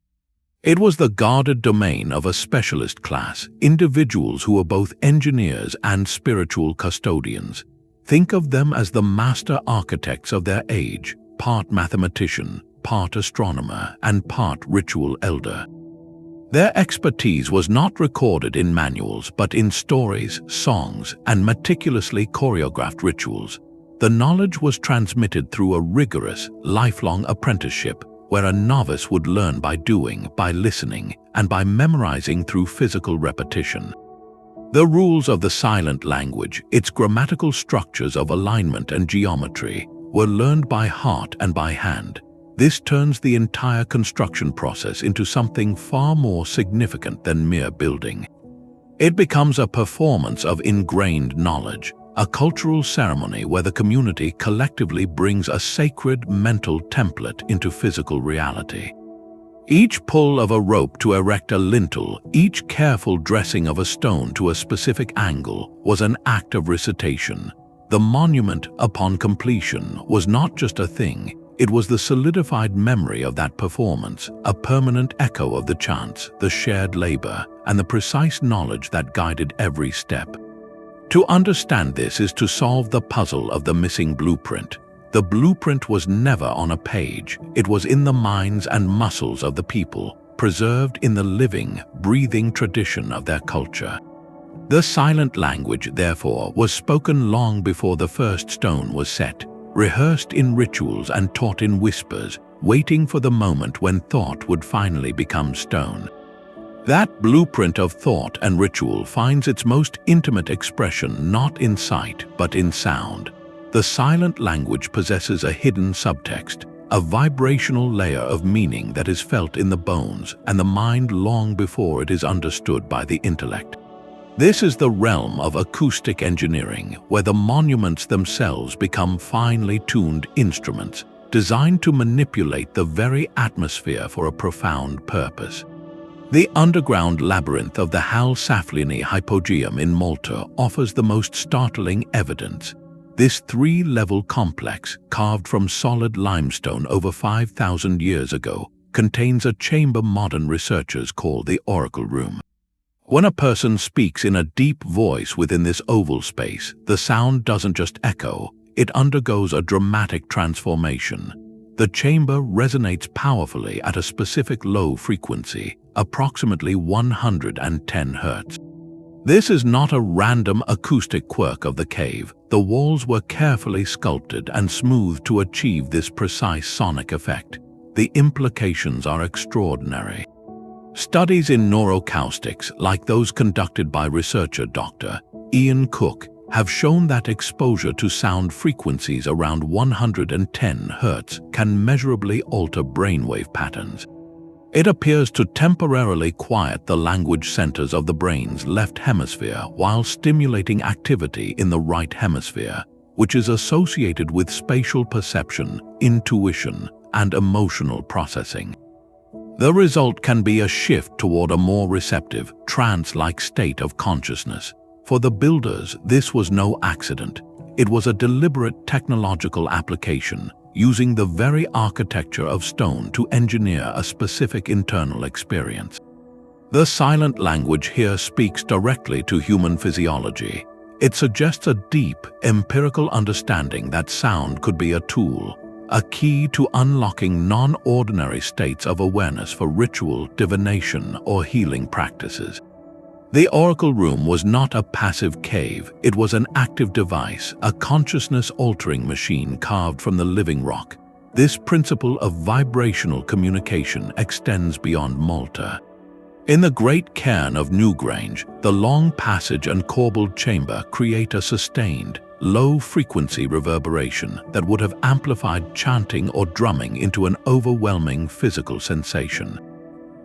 Speaker 1: It was the guarded domain of a specialist class, individuals who were both engineers and spiritual custodians. Think of them as the master architects of their age, part mathematician, part astronomer, and part ritual elder. Their expertise was not recorded in manuals, but in stories, songs, and meticulously choreographed rituals. The knowledge was transmitted through a rigorous, lifelong apprenticeship, where a novice would learn by doing, by listening, and by memorizing through physical repetition. The rules of the silent language, its grammatical structures of alignment and geometry, were learned by heart and by hand. This turns the entire construction process into something far more significant than mere building. It becomes a performance of ingrained knowledge, a cultural ceremony where the community collectively brings a sacred mental template into physical reality. Each pull of a rope to erect a lintel, each careful dressing of a stone to a specific angle was an act of recitation. The monument, upon completion, was not just a thing, it was the solidified memory of that performance, a permanent echo of the chants, the shared labor, and the precise knowledge that guided every step. To understand this is to solve the puzzle of the missing blueprint. The blueprint was never on a page, it was in the minds and muscles of the people, preserved in the living, breathing tradition of their culture. The silent language, therefore, was spoken long before the first stone was set, rehearsed in rituals and taught in whispers, waiting for the moment when thought would finally become stone. That blueprint of thought and ritual finds its most intimate expression not in sight, but in sound. The silent language possesses a hidden subtext, a vibrational layer of meaning that is felt in the bones and the mind long before it is understood by the intellect. This is the realm of acoustic engineering, where the monuments themselves become finely tuned instruments, designed to manipulate the very atmosphere for a profound purpose. The underground labyrinth of the Hal Saflieni Hypogeum in Malta offers the most startling evidence. This three-level complex, carved from solid limestone over 5,000 years ago, contains a chamber modern researchers call the Oracle Room. When a person speaks in a deep voice within this oval space, the sound doesn't just echo, it undergoes a dramatic transformation. The chamber resonates powerfully at a specific low frequency, approximately 110 Hz. This is not a random acoustic quirk of the cave. The walls were carefully sculpted and smoothed to achieve this precise sonic effect. The implications are extraordinary. Studies in neuroacoustics, like those conducted by researcher Dr. Ian Cook, have shown that exposure to sound frequencies around 110 Hz can measurably alter brainwave patterns. It appears to temporarily quiet the language centers of the brain's left hemisphere while stimulating activity in the right hemisphere, which is associated with spatial perception, intuition, and emotional processing. The result can be a shift toward a more receptive, trance-like state of consciousness. For the builders, this was no accident. It was a deliberate technological application, using the very architecture of stone to engineer a specific internal experience. The silent language here speaks directly to human physiology. It suggests a deep, empirical understanding that sound could be a tool, a key to unlocking non-ordinary states of awareness for ritual, divination, or healing practices. The oracle room was not a passive cave, it was an active device, a consciousness-altering machine carved from the living rock. This principle of vibrational communication extends beyond Malta. In the great cairn of Newgrange, the long passage and corbelled chamber create a sustained, low-frequency reverberation that would have amplified chanting or drumming into an overwhelming physical sensation.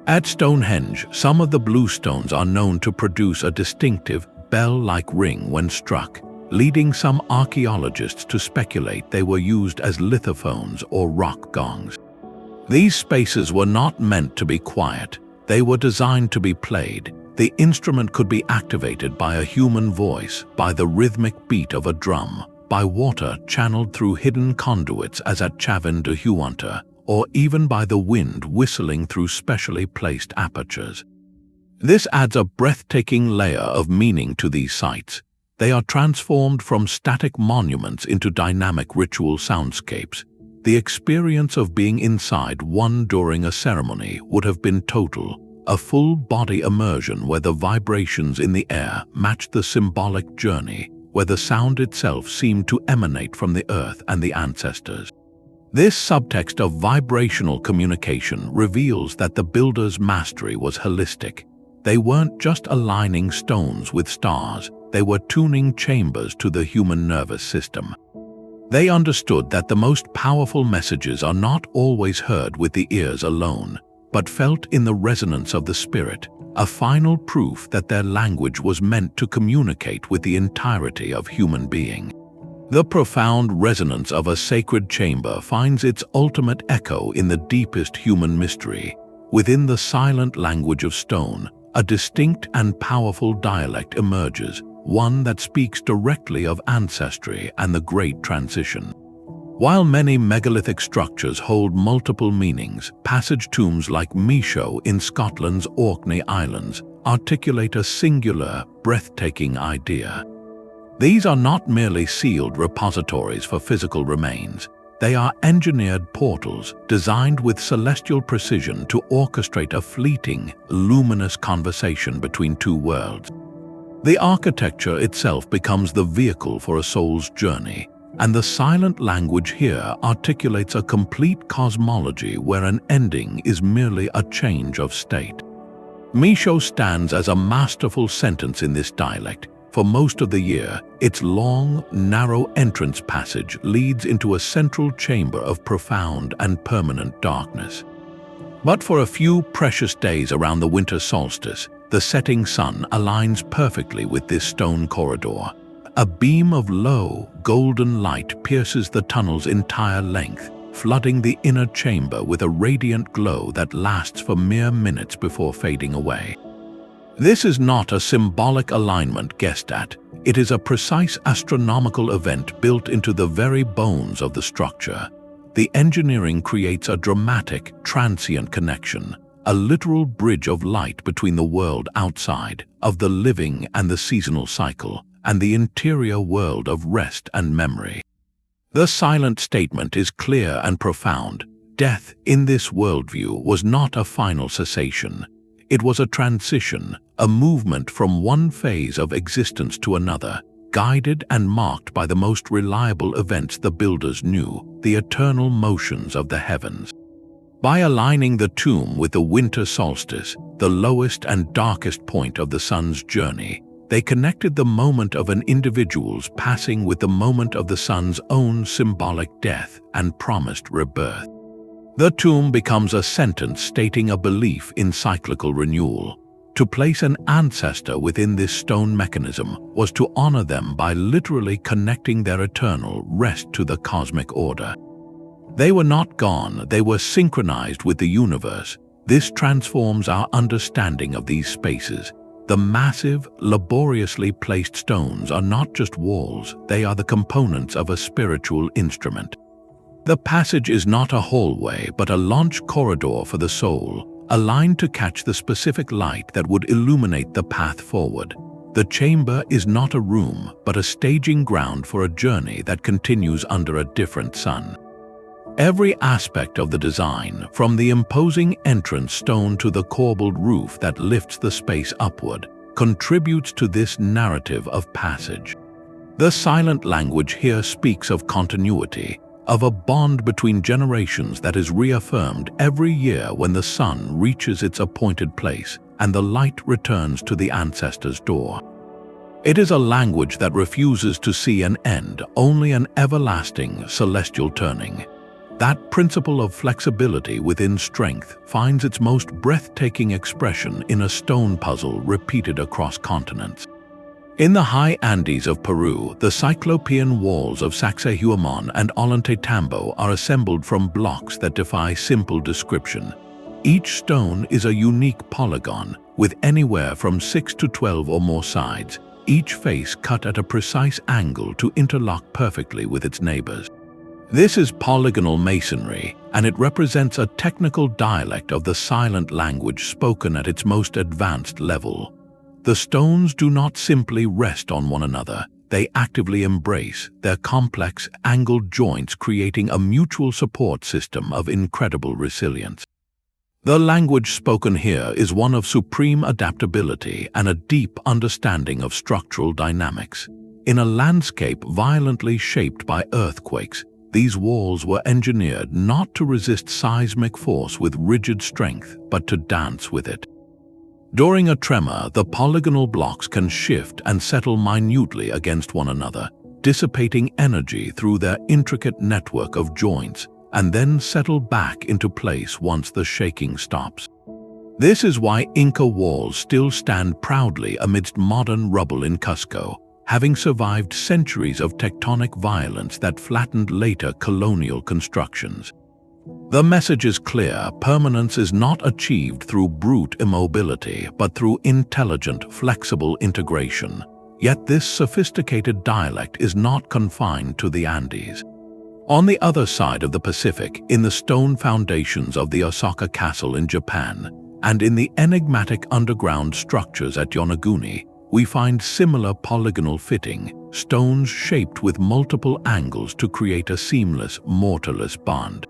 Speaker 1: At Stonehenge, some of the blue stones are known to produce a distinctive, bell-like ring when struck, leading some archaeologists to speculate they were used as lithophones or rock gongs. These spaces were not meant to be quiet, they were designed to be played. The instrument could be activated by a human voice, by the rhythmic beat of a drum, by water channeled through hidden conduits as at Chavin de Huanta, or even by the wind whistling through specially placed apertures. This adds a breathtaking layer of meaning to these sites. They are transformed from static monuments into dynamic ritual soundscapes. The experience of being inside one during a ceremony would have been total, a full-body immersion where the vibrations in the air matched the symbolic journey, where the sound itself seemed to emanate from the earth and the ancestors. This subtext of vibrational communication reveals that the builders' mastery was holistic. They weren't just aligning stones with stars, they were tuning chambers to the human nervous system. They understood that the most powerful messages are not always heard with the ears alone, but felt in the resonance of the spirit, a final proof that their language was meant to communicate with the entirety of human being. The profound resonance of a sacred chamber finds its ultimate echo in the deepest human mystery. Within the silent language of stone, a distinct and powerful dialect emerges, one that speaks directly of ancestry and the Great Transition. While many megalithic structures hold multiple meanings, passage tombs like Misho in Scotland's Orkney Islands articulate a singular, breathtaking idea. These are not merely sealed repositories for physical remains. They are engineered portals designed with celestial precision to orchestrate a fleeting, luminous conversation between two worlds. The architecture itself becomes the vehicle for a soul's journey, and the silent language here articulates a complete cosmology where an ending is merely a change of state. Misho stands as a masterful sentence in this dialect. For most of the year, its long, narrow entrance passage leads into a central chamber of profound and permanent darkness. But for a few precious days around the winter solstice, the setting sun aligns perfectly with this stone corridor. A beam of low, golden light pierces the tunnel's entire length, flooding the inner chamber with a radiant glow that lasts for mere minutes before fading away. This is not a symbolic alignment guessed at. It is a precise astronomical event built into the very bones of the structure. The engineering creates a dramatic, transient connection, a literal bridge of light between the world outside, of the living and the seasonal cycle, and the interior world of rest and memory. The silent statement is clear and profound. Death, in this worldview, was not a final cessation. It was a transition, a movement from one phase of existence to another, guided and marked by the most reliable events the builders knew, the eternal motions of the heavens. By aligning the tomb with the winter solstice, the lowest and darkest point of the sun's journey, they connected the moment of an individual's passing with the moment of the sun's own symbolic death and promised rebirth. The tomb becomes a sentence stating a belief in cyclical renewal. To place an ancestor within this stone mechanism was to honor them by literally connecting their eternal rest to the cosmic order. They were not gone, they were synchronized with the universe. This transforms our understanding of these spaces. The massive, laboriously placed stones are not just walls, they are the components of a spiritual instrument. The passage is not a hallway, but a launch corridor for the soul, aligned to catch the specific light that would illuminate the path forward. The chamber is not a room, but a staging ground for a journey that continues under a different sun. Every aspect of the design, from the imposing entrance stone to the corbelled roof that lifts the space upward, contributes to this narrative of passage. The silent language here speaks of continuity, of a bond between generations that is reaffirmed every year when the sun reaches its appointed place and the light returns to the ancestor's door. It is a language that refuses to see an end, only an everlasting celestial turning. That principle of flexibility within strength finds its most breathtaking expression in a stone puzzle repeated across continents. In the high Andes of Peru, the cyclopean walls of Sacsayhuamán and Ollantaytambo are assembled from blocks that defy simple description. Each stone is a unique polygon, with anywhere from 6 to 12 or more sides, each face cut at a precise angle to interlock perfectly with its neighbors. This is polygonal masonry, and it represents a technical dialect of the silent language spoken at its most advanced level. The stones do not simply rest on one another, they actively embrace their complex, angled joints, creating a mutual support system of incredible resilience. The language spoken here is one of supreme adaptability and a deep understanding of structural dynamics. In a landscape violently shaped by earthquakes, these walls were engineered not to resist seismic force with rigid strength, but to dance with it. During a tremor, the polygonal blocks can shift and settle minutely against one another, dissipating energy through their intricate network of joints, and then settle back into place once the shaking stops. This is why Inca walls still stand proudly amidst modern rubble in Cusco, having survived centuries of tectonic violence that flattened later colonial constructions. The message is clear: permanence is not achieved through brute immobility, but through intelligent, flexible integration. Yet this sophisticated dialect is not confined to the Andes. On the other side of the Pacific, in the stone foundations of the Osaka Castle in Japan, and in the enigmatic underground structures at Yonaguni, we find similar polygonal fitting, stones shaped with multiple angles to create a seamless, mortarless bond.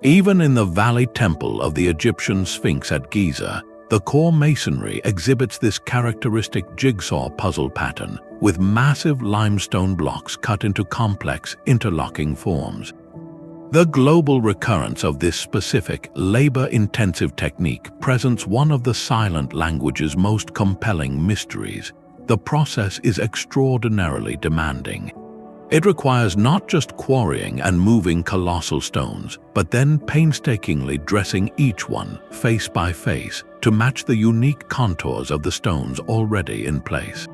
Speaker 1: Even in the Valley Temple of the Egyptian Sphinx at Giza, the core masonry exhibits this characteristic jigsaw puzzle pattern, with massive limestone blocks cut into complex, interlocking forms. The global recurrence of this specific, labor-intensive technique presents one of the silent language's most compelling mysteries. The process is extraordinarily demanding. It requires not just quarrying and moving colossal stones, but then painstakingly dressing each one, face by face, to match the unique contours of the stones already in place.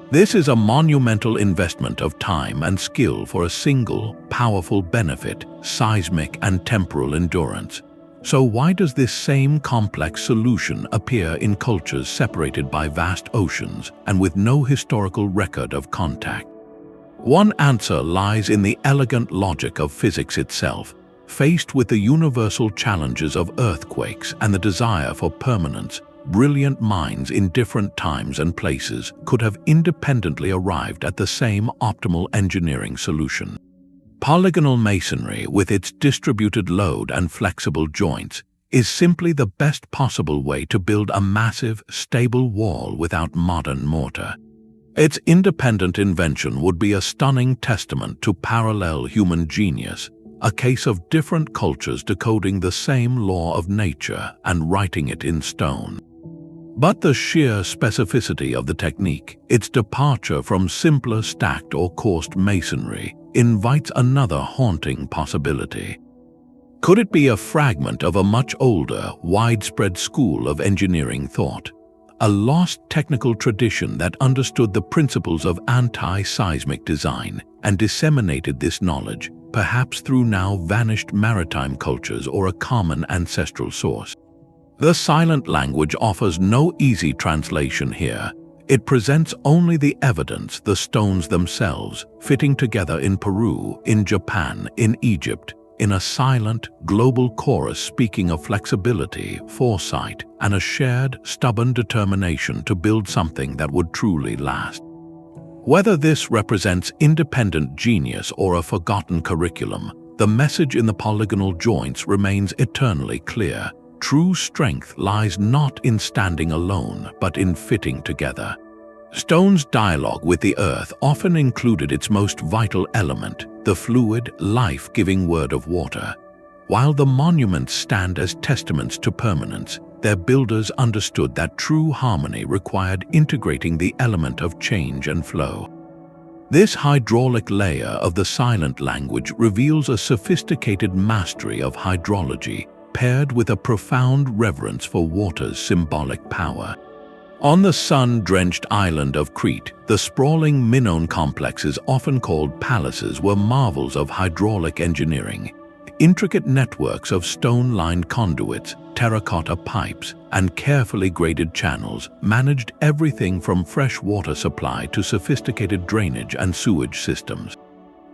Speaker 1: This is a monumental investment of time and skill for a single, powerful benefit: seismic and temporal endurance. So why does this same complex solution appear in cultures separated by vast oceans and with no historical record of contact? One answer lies in the elegant logic of physics itself. Faced with the universal challenges of earthquakes and the desire for permanence, brilliant minds in different times and places could have independently arrived at the same optimal engineering solution. Polygonal masonry, with its distributed load and flexible joints, is simply the best possible way to build a massive, stable wall without modern mortar. Its independent invention would be a stunning testament to parallel human genius, a case of different cultures decoding the same law of nature and writing it in stone. But the sheer specificity of the technique, its departure from simpler stacked or coursed masonry, invites another haunting possibility. Could it be a fragment of a much older, widespread school of engineering thought? A lost technical tradition that understood the principles of anti-seismic design and disseminated this knowledge, perhaps through now vanished maritime cultures or a common ancestral source. The silent language offers no easy translation here. It presents only the evidence, the stones themselves, fitting together in Peru, in Japan, in Egypt, in a silent, global chorus speaking of flexibility, foresight, and a shared, stubborn determination to build something that would truly last. Whether this represents independent genius or a forgotten curriculum, the message in the polygonal joints remains eternally clear. True strength lies not in standing alone, but in fitting together. Stone's dialogue with the earth often included its most vital element, the fluid, life-giving word of water. While the monuments stand as testaments to permanence, their builders understood that true harmony required integrating the element of change and flow. This hydraulic layer of the silent language reveals a sophisticated mastery of hydrology, paired with a profound reverence for water's symbolic power. On the sun-drenched island of Crete, the sprawling Minoan complexes, often called palaces, were marvels of hydraulic engineering. Intricate networks of stone-lined conduits, terracotta pipes, and carefully graded channels managed everything from fresh water supply to sophisticated drainage and sewage systems.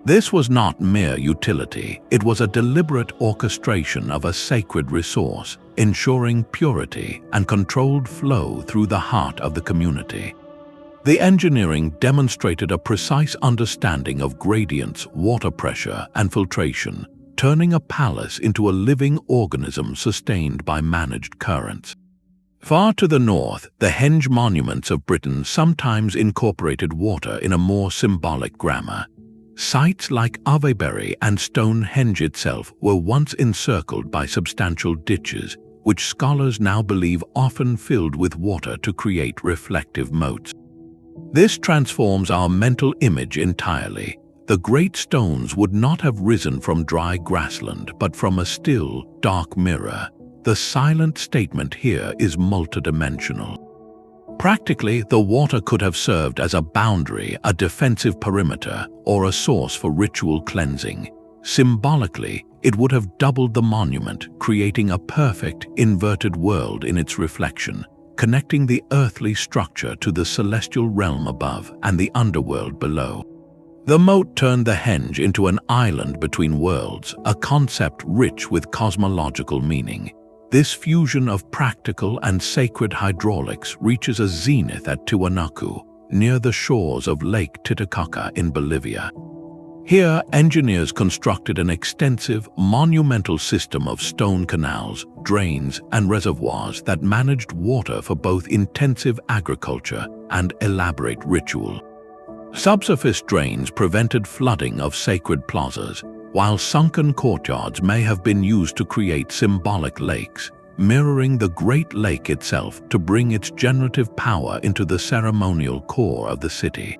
Speaker 1: This was not mere utility, it was a deliberate orchestration of a sacred resource, ensuring purity and controlled flow through the heart of the community. The engineering demonstrated a precise understanding of gradients, water pressure, and filtration, turning a palace into a living organism sustained by managed currents. Far to the north, the henge monuments of Britain sometimes incorporated water in a more symbolic grammar. Sites like Avebury and Stonehenge itself were once encircled by substantial ditches, which scholars now believe often filled with water to create reflective moats. This transforms our mental image entirely. The great stones would not have risen from dry grassland, but from a still, dark mirror. The silent statement here is multidimensional. Practically, the water could have served as a boundary, a defensive perimeter, or a source for ritual cleansing. Symbolically, it would have doubled the monument, creating a perfect, inverted world in its reflection, connecting the earthly structure to the celestial realm above and the underworld below. The moat turned the henge into an island between worlds, a concept rich with cosmological meaning. This fusion of practical and sacred hydraulics reaches a zenith at Tiwanaku, near the shores of Lake Titicaca in Bolivia. Here, engineers constructed an extensive, monumental system of stone canals, drains, and reservoirs that managed water for both intensive agriculture and elaborate ritual. Subsurface drains prevented flooding of sacred plazas, while sunken courtyards may have been used to create symbolic lakes, mirroring the Great Lake itself to bring its generative power into the ceremonial core of the city.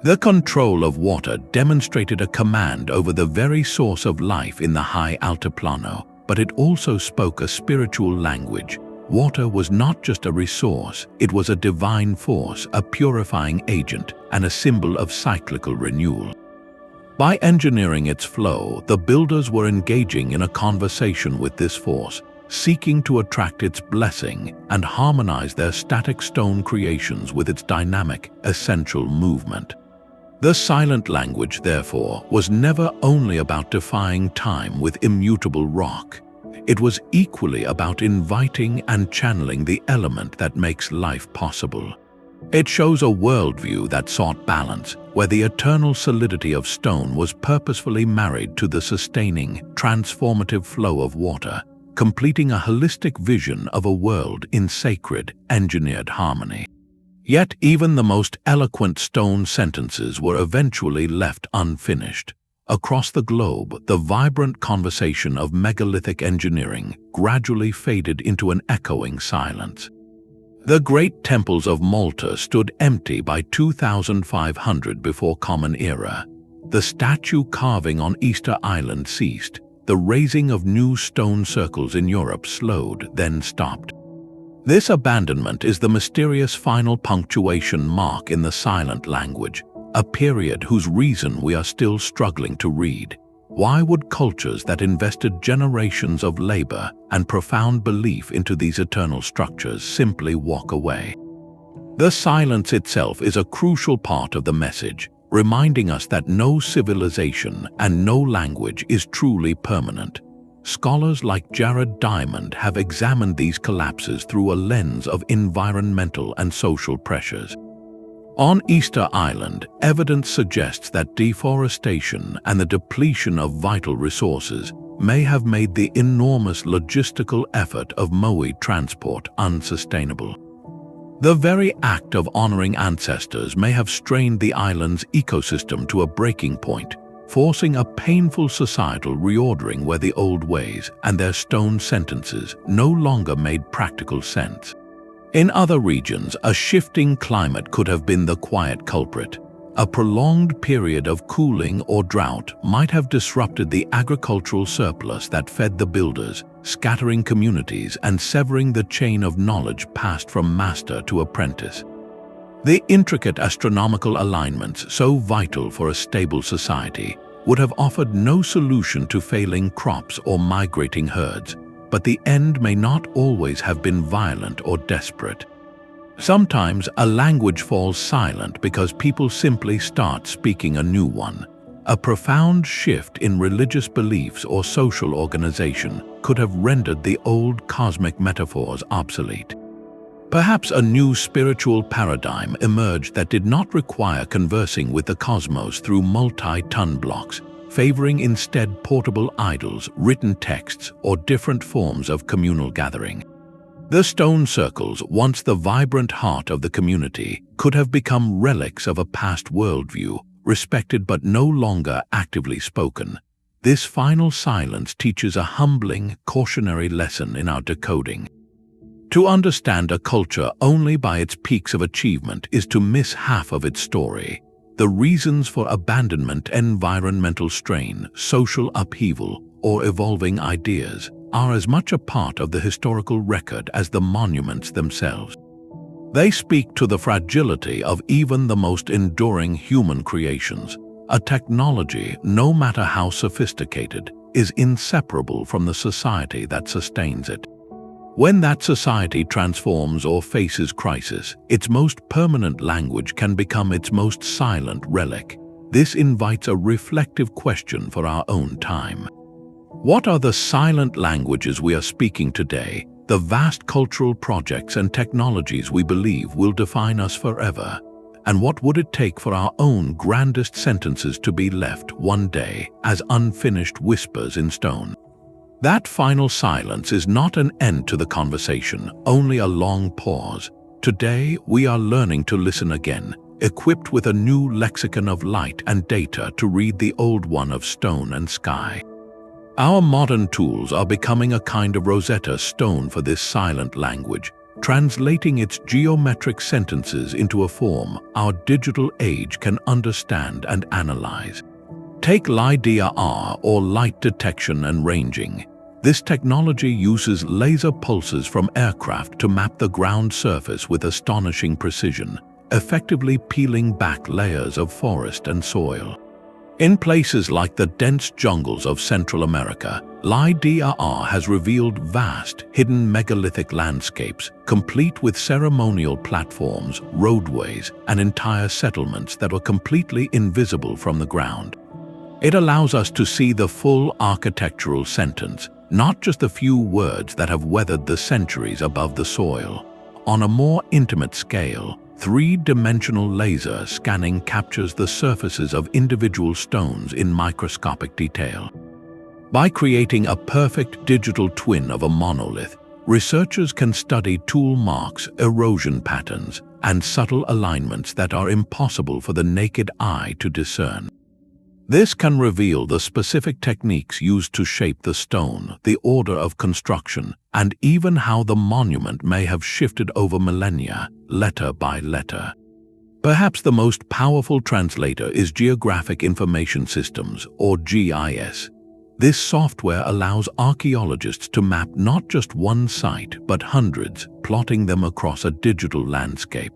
Speaker 1: The control of water demonstrated a command over the very source of life in the high altiplano, but it also spoke a spiritual language. Water was not just a resource, it was a divine force, a purifying agent, and a symbol of cyclical renewal. By engineering its flow, the builders were engaging in a conversation with this force, seeking to attract its blessing and harmonize their static stone creations with its dynamic, essential movement. The silent language, therefore, was never only about defying time with immutable rock. It was equally about inviting and channeling the element that makes life possible. It shows a worldview that sought balance, where the eternal solidity of stone was purposefully married to the sustaining, transformative flow of water, completing a holistic vision of a world in sacred, engineered harmony. Yet even the most eloquent stone sentences were eventually left unfinished. Across the globe, the vibrant conversation of megalithic engineering gradually faded into an echoing silence. The great temples of Malta stood empty by 2500 before Common Era. The statue carving on Easter Island ceased. The raising of new stone circles in Europe slowed, then stopped. This abandonment is the mysterious final punctuation mark in the silent language, a period whose reason we are still struggling to read. Why would cultures that invested generations of labor and profound belief into these eternal structures simply walk away? The silence itself is a crucial part of the message, reminding us that no civilization and no language is truly permanent. Scholars like Jared Diamond have examined these collapses through a lens of environmental and social pressures. On Easter Island, evidence suggests that deforestation and the depletion of vital resources may have made the enormous logistical effort of Moai transport unsustainable. The very act of honoring ancestors may have strained the island's ecosystem to a breaking point, forcing a painful societal reordering where the old ways and their stone sentences no longer made practical sense. In other regions, a shifting climate could have been the quiet culprit. A prolonged period of cooling or drought might have disrupted the agricultural surplus that fed the builders, scattering communities and severing the chain of knowledge passed from master to apprentice. The intricate astronomical alignments so vital for a stable society would have offered no solution to failing crops or migrating herds, but the end may not always have been violent or desperate. Sometimes a language falls silent because people simply start speaking a new one. A profound shift in religious beliefs or social organization could have rendered the old cosmic metaphors obsolete. Perhaps a new spiritual paradigm emerged that did not require conversing with the cosmos through multi-ton blocks, favoring instead portable idols, written texts, or different forms of communal gathering. The stone circles, once the vibrant heart of the community, could have become relics of a past worldview, respected but no longer actively spoken. This final silence teaches a humbling, cautionary lesson in our decoding. To understand a culture only by its peaks of achievement is to miss half of its story. The reasons for abandonment, environmental strain, social upheaval, or evolving ideas are as much a part of the historical record as the monuments themselves. They speak to the fragility of even the most enduring human creations. A technology, no matter how sophisticated, is inseparable from the society that sustains it. When that society transforms or faces crisis, its most permanent language can become its most silent relic. This invites a reflective question for our own time. What are the silent languages we are speaking today, the vast cultural projects and technologies we believe will define us forever? And what would it take for our own grandest sentences to be left one day as unfinished whispers in stone? That final silence is not an end to the conversation, only a long pause. Today, we are learning to listen again, equipped with a new lexicon of light and data to read the old one of stone and sky. Our modern tools are becoming a kind of Rosetta Stone for this silent language, translating its geometric sentences into a form our digital age can understand and analyze. Take LiDAR, or light detection and ranging. This technology uses laser pulses from aircraft to map the ground surface with astonishing precision, effectively peeling back layers of forest and soil. In places like the dense jungles of Central America, LiDAR has revealed vast, hidden megalithic landscapes, complete with ceremonial platforms, roadways, and entire settlements that were completely invisible from the ground. It allows us to see the full architectural sentence, not just the few words that have weathered the centuries above the soil. On a more intimate scale, three-dimensional laser scanning captures the surfaces of individual stones in microscopic detail. By creating a perfect digital twin of a monolith, researchers can study tool marks, erosion patterns, and subtle alignments that are impossible for the naked eye to discern. This can reveal the specific techniques used to shape the stone, the order of construction, and even how the monument may have shifted over millennia, letter by letter. Perhaps the most powerful translator is Geographic Information Systems, or GIS. This software allows archaeologists to map not just one site, but hundreds, plotting them across a digital landscape.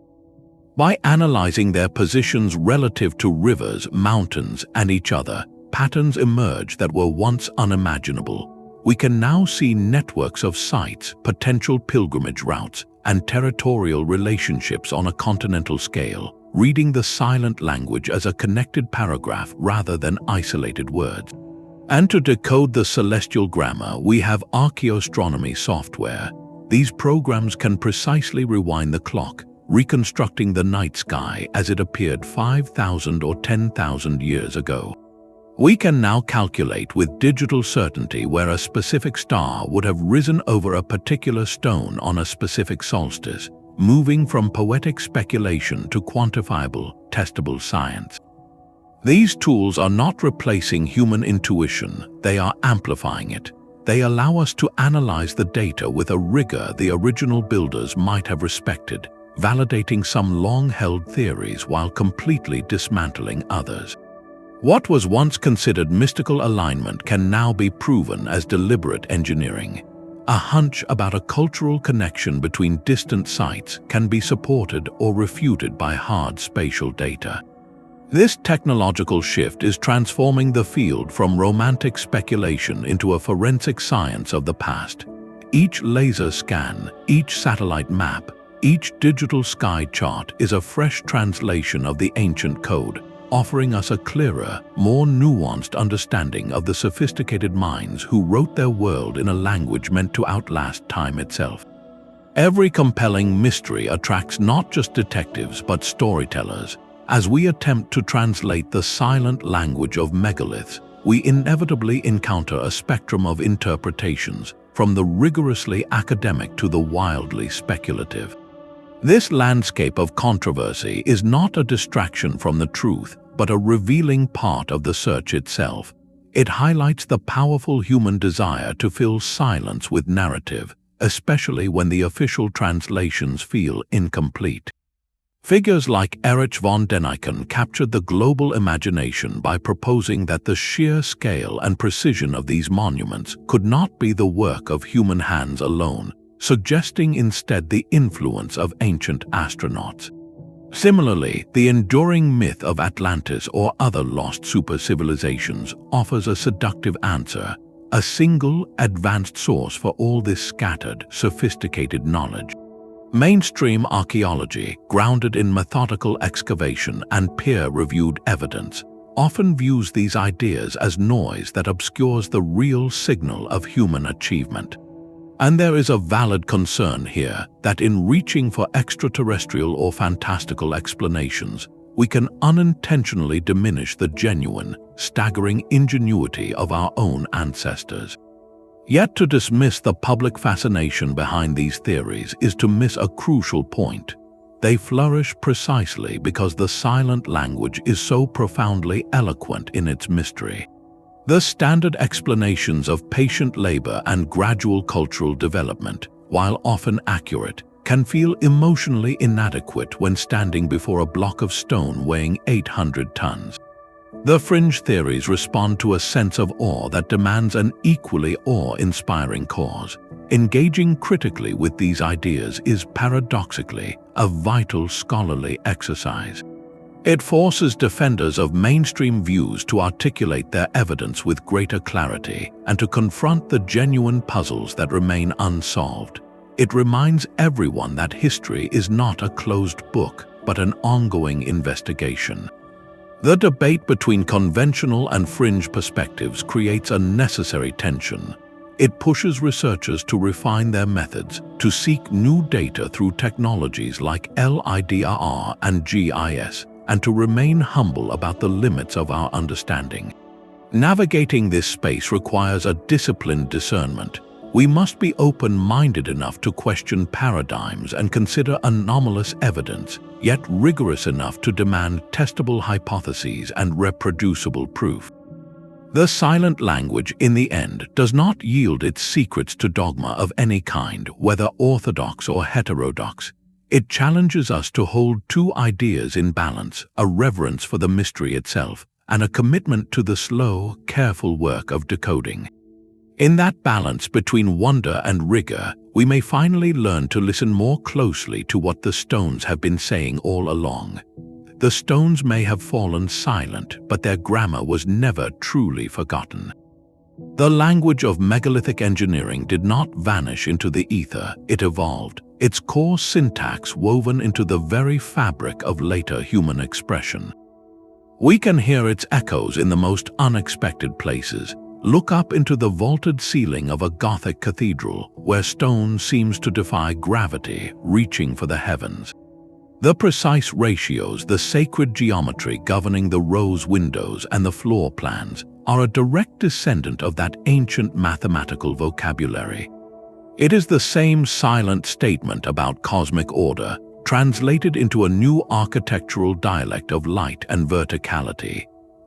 Speaker 1: By analyzing their positions relative to rivers, mountains, and each other, patterns emerge that were once unimaginable. We can now see networks of sites, potential pilgrimage routes, and territorial relationships on a continental scale, reading the silent language as a connected paragraph rather than isolated words. And to decode the celestial grammar, we have Archaeoastronomy software. These programs can precisely rewind the clock, reconstructing the night sky as it appeared 5,000 or 10,000 years ago. We can now calculate with digital certainty where a specific star would have risen over a particular stone on a specific solstice, moving from poetic speculation to quantifiable, testable science. These tools are not replacing human intuition, they are amplifying it. They allow us to analyze the data with a rigor the original builders might have respected, validating some long-held theories while completely dismantling others. What was once considered mystical alignment can now be proven as deliberate engineering. A hunch about a cultural connection between distant sites can be supported or refuted by hard spatial data. This technological shift is transforming the field from romantic speculation into a forensic science of the past. Each laser scan, each satellite map, each digital sky chart is a fresh translation of the ancient code, offering us a clearer, more nuanced understanding of the sophisticated minds who wrote their world in a language meant to outlast time itself. Every compelling mystery attracts not just detectives but storytellers. As we attempt to translate the silent language of megaliths, we inevitably encounter a spectrum of interpretations, from the rigorously academic to the wildly speculative. This landscape of controversy is not a distraction from the truth, but a revealing part of the search itself. It highlights the powerful human desire to fill silence with narrative, especially when the official translations feel incomplete. Figures like Erich von Däniken captured the global imagination by proposing that the sheer scale and precision of these monuments could not be the work of human hands alone, suggesting instead the influence of ancient astronauts. Similarly, the enduring myth of Atlantis or other lost super-civilizations offers a seductive answer, a single, advanced source for all this scattered, sophisticated knowledge. Mainstream archaeology, grounded in methodical excavation and peer-reviewed evidence, often views these ideas as noise that obscures the real signal of human achievement. And there is a valid concern here that in reaching for extraterrestrial or fantastical explanations, we can unintentionally diminish the genuine, staggering ingenuity of our own ancestors. Yet to dismiss the public fascination behind these theories is to miss a crucial point. They flourish precisely because the silent language is so profoundly eloquent in its mystery. The standard explanations of patient labor and gradual cultural development, while often accurate, can feel emotionally inadequate when standing before a block of stone weighing 800 tons. The fringe theories respond to a sense of awe that demands an equally awe-inspiring cause. Engaging critically with these ideas is paradoxically a vital scholarly exercise. It forces defenders of mainstream views to articulate their evidence with greater clarity and to confront the genuine puzzles that remain unsolved. It reminds everyone that history is not a closed book, but an ongoing investigation. The debate between conventional and fringe perspectives creates a necessary tension. It pushes researchers to refine their methods, to seek new data through technologies like LIDAR and GIS, and to remain humble about the limits of our understanding. Navigating this space requires a disciplined discernment. We must be open-minded enough to question paradigms and consider anomalous evidence, yet rigorous enough to demand testable hypotheses and reproducible proof. The silent language, in the end, does not yield its secrets to dogma of any kind, whether orthodox or heterodox. It challenges us to hold two ideas in balance, a reverence for the mystery itself, and a commitment to the slow, careful work of decoding. In that balance between wonder and rigor, we may finally learn to listen more closely to what the stones have been saying all along. The stones may have fallen silent, but their grammar was never truly forgotten. The language of megalithic engineering did not vanish into the ether, it evolved, its core syntax woven into the very fabric of later human expression. We can hear its echoes in the most unexpected places. Look up into the vaulted ceiling of a Gothic cathedral, where stone seems to defy gravity, reaching for the heavens. The precise ratios, the sacred geometry governing the rose windows and the floor plans, are a direct descendant of that ancient mathematical vocabulary. It is the same silent statement about cosmic order, translated into a new architectural dialect of light and verticality.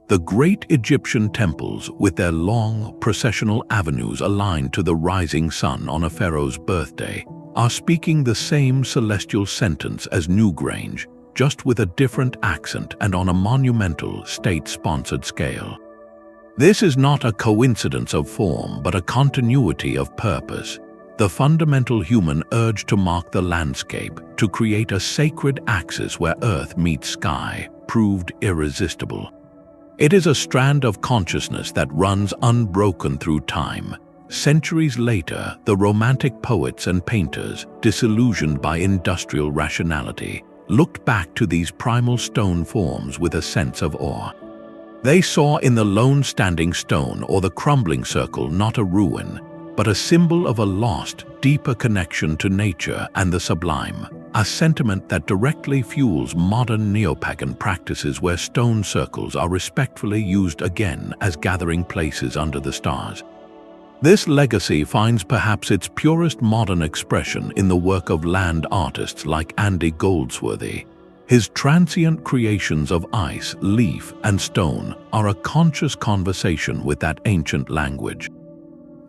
Speaker 1: The great Egyptian temples, with their long, processional avenues aligned to the rising sun on a pharaoh's birthday, are speaking the same celestial sentence as Newgrange, just with a different accent and on a monumental, state-sponsored scale. This is not a coincidence of form, but a continuity of purpose. The fundamental human urge to mark the landscape, to create a sacred axis where earth meets sky, proved irresistible. It is a strand of consciousness that runs unbroken through time. Centuries later, the Romantic poets and painters, disillusioned by industrial rationality, looked back to these primal stone forms with a sense of awe. They saw in the lone standing stone or the crumbling circle not a ruin, but a symbol of a lost, deeper connection to nature and the sublime, a sentiment that directly fuels modern neo-pagan practices where stone circles are respectfully used again as gathering places under the stars. This legacy finds perhaps its purest modern expression in the work of land artists like Andy Goldsworthy. His transient creations of ice, leaf, and stone are a conscious conversation with that ancient language.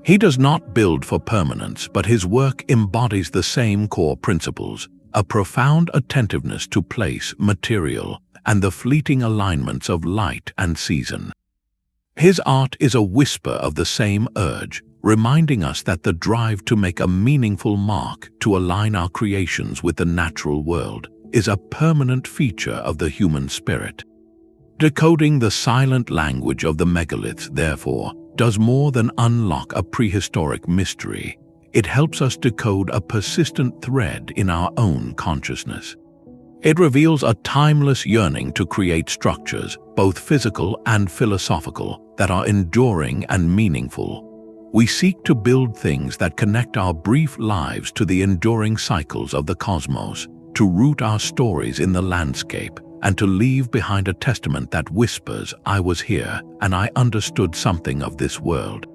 Speaker 1: He does not build for permanence, but his work embodies the same core principles, a profound attentiveness to place, material, and the fleeting alignments of light and season. His art is a whisper of the same urge, reminding us that the drive to make a meaningful mark, to align our creations with the natural world, is a permanent feature of the human spirit. Decoding the silent language of the megaliths, therefore, does more than unlock a prehistoric mystery. It helps us decode a persistent thread in our own consciousness. It reveals a timeless yearning to create structures, both physical and philosophical, that are enduring and meaningful. We seek to build things that connect our brief lives to the enduring cycles of the cosmos, to root our stories in the landscape, and to leave behind a testament that whispers, "I was here, and I understood something of this world."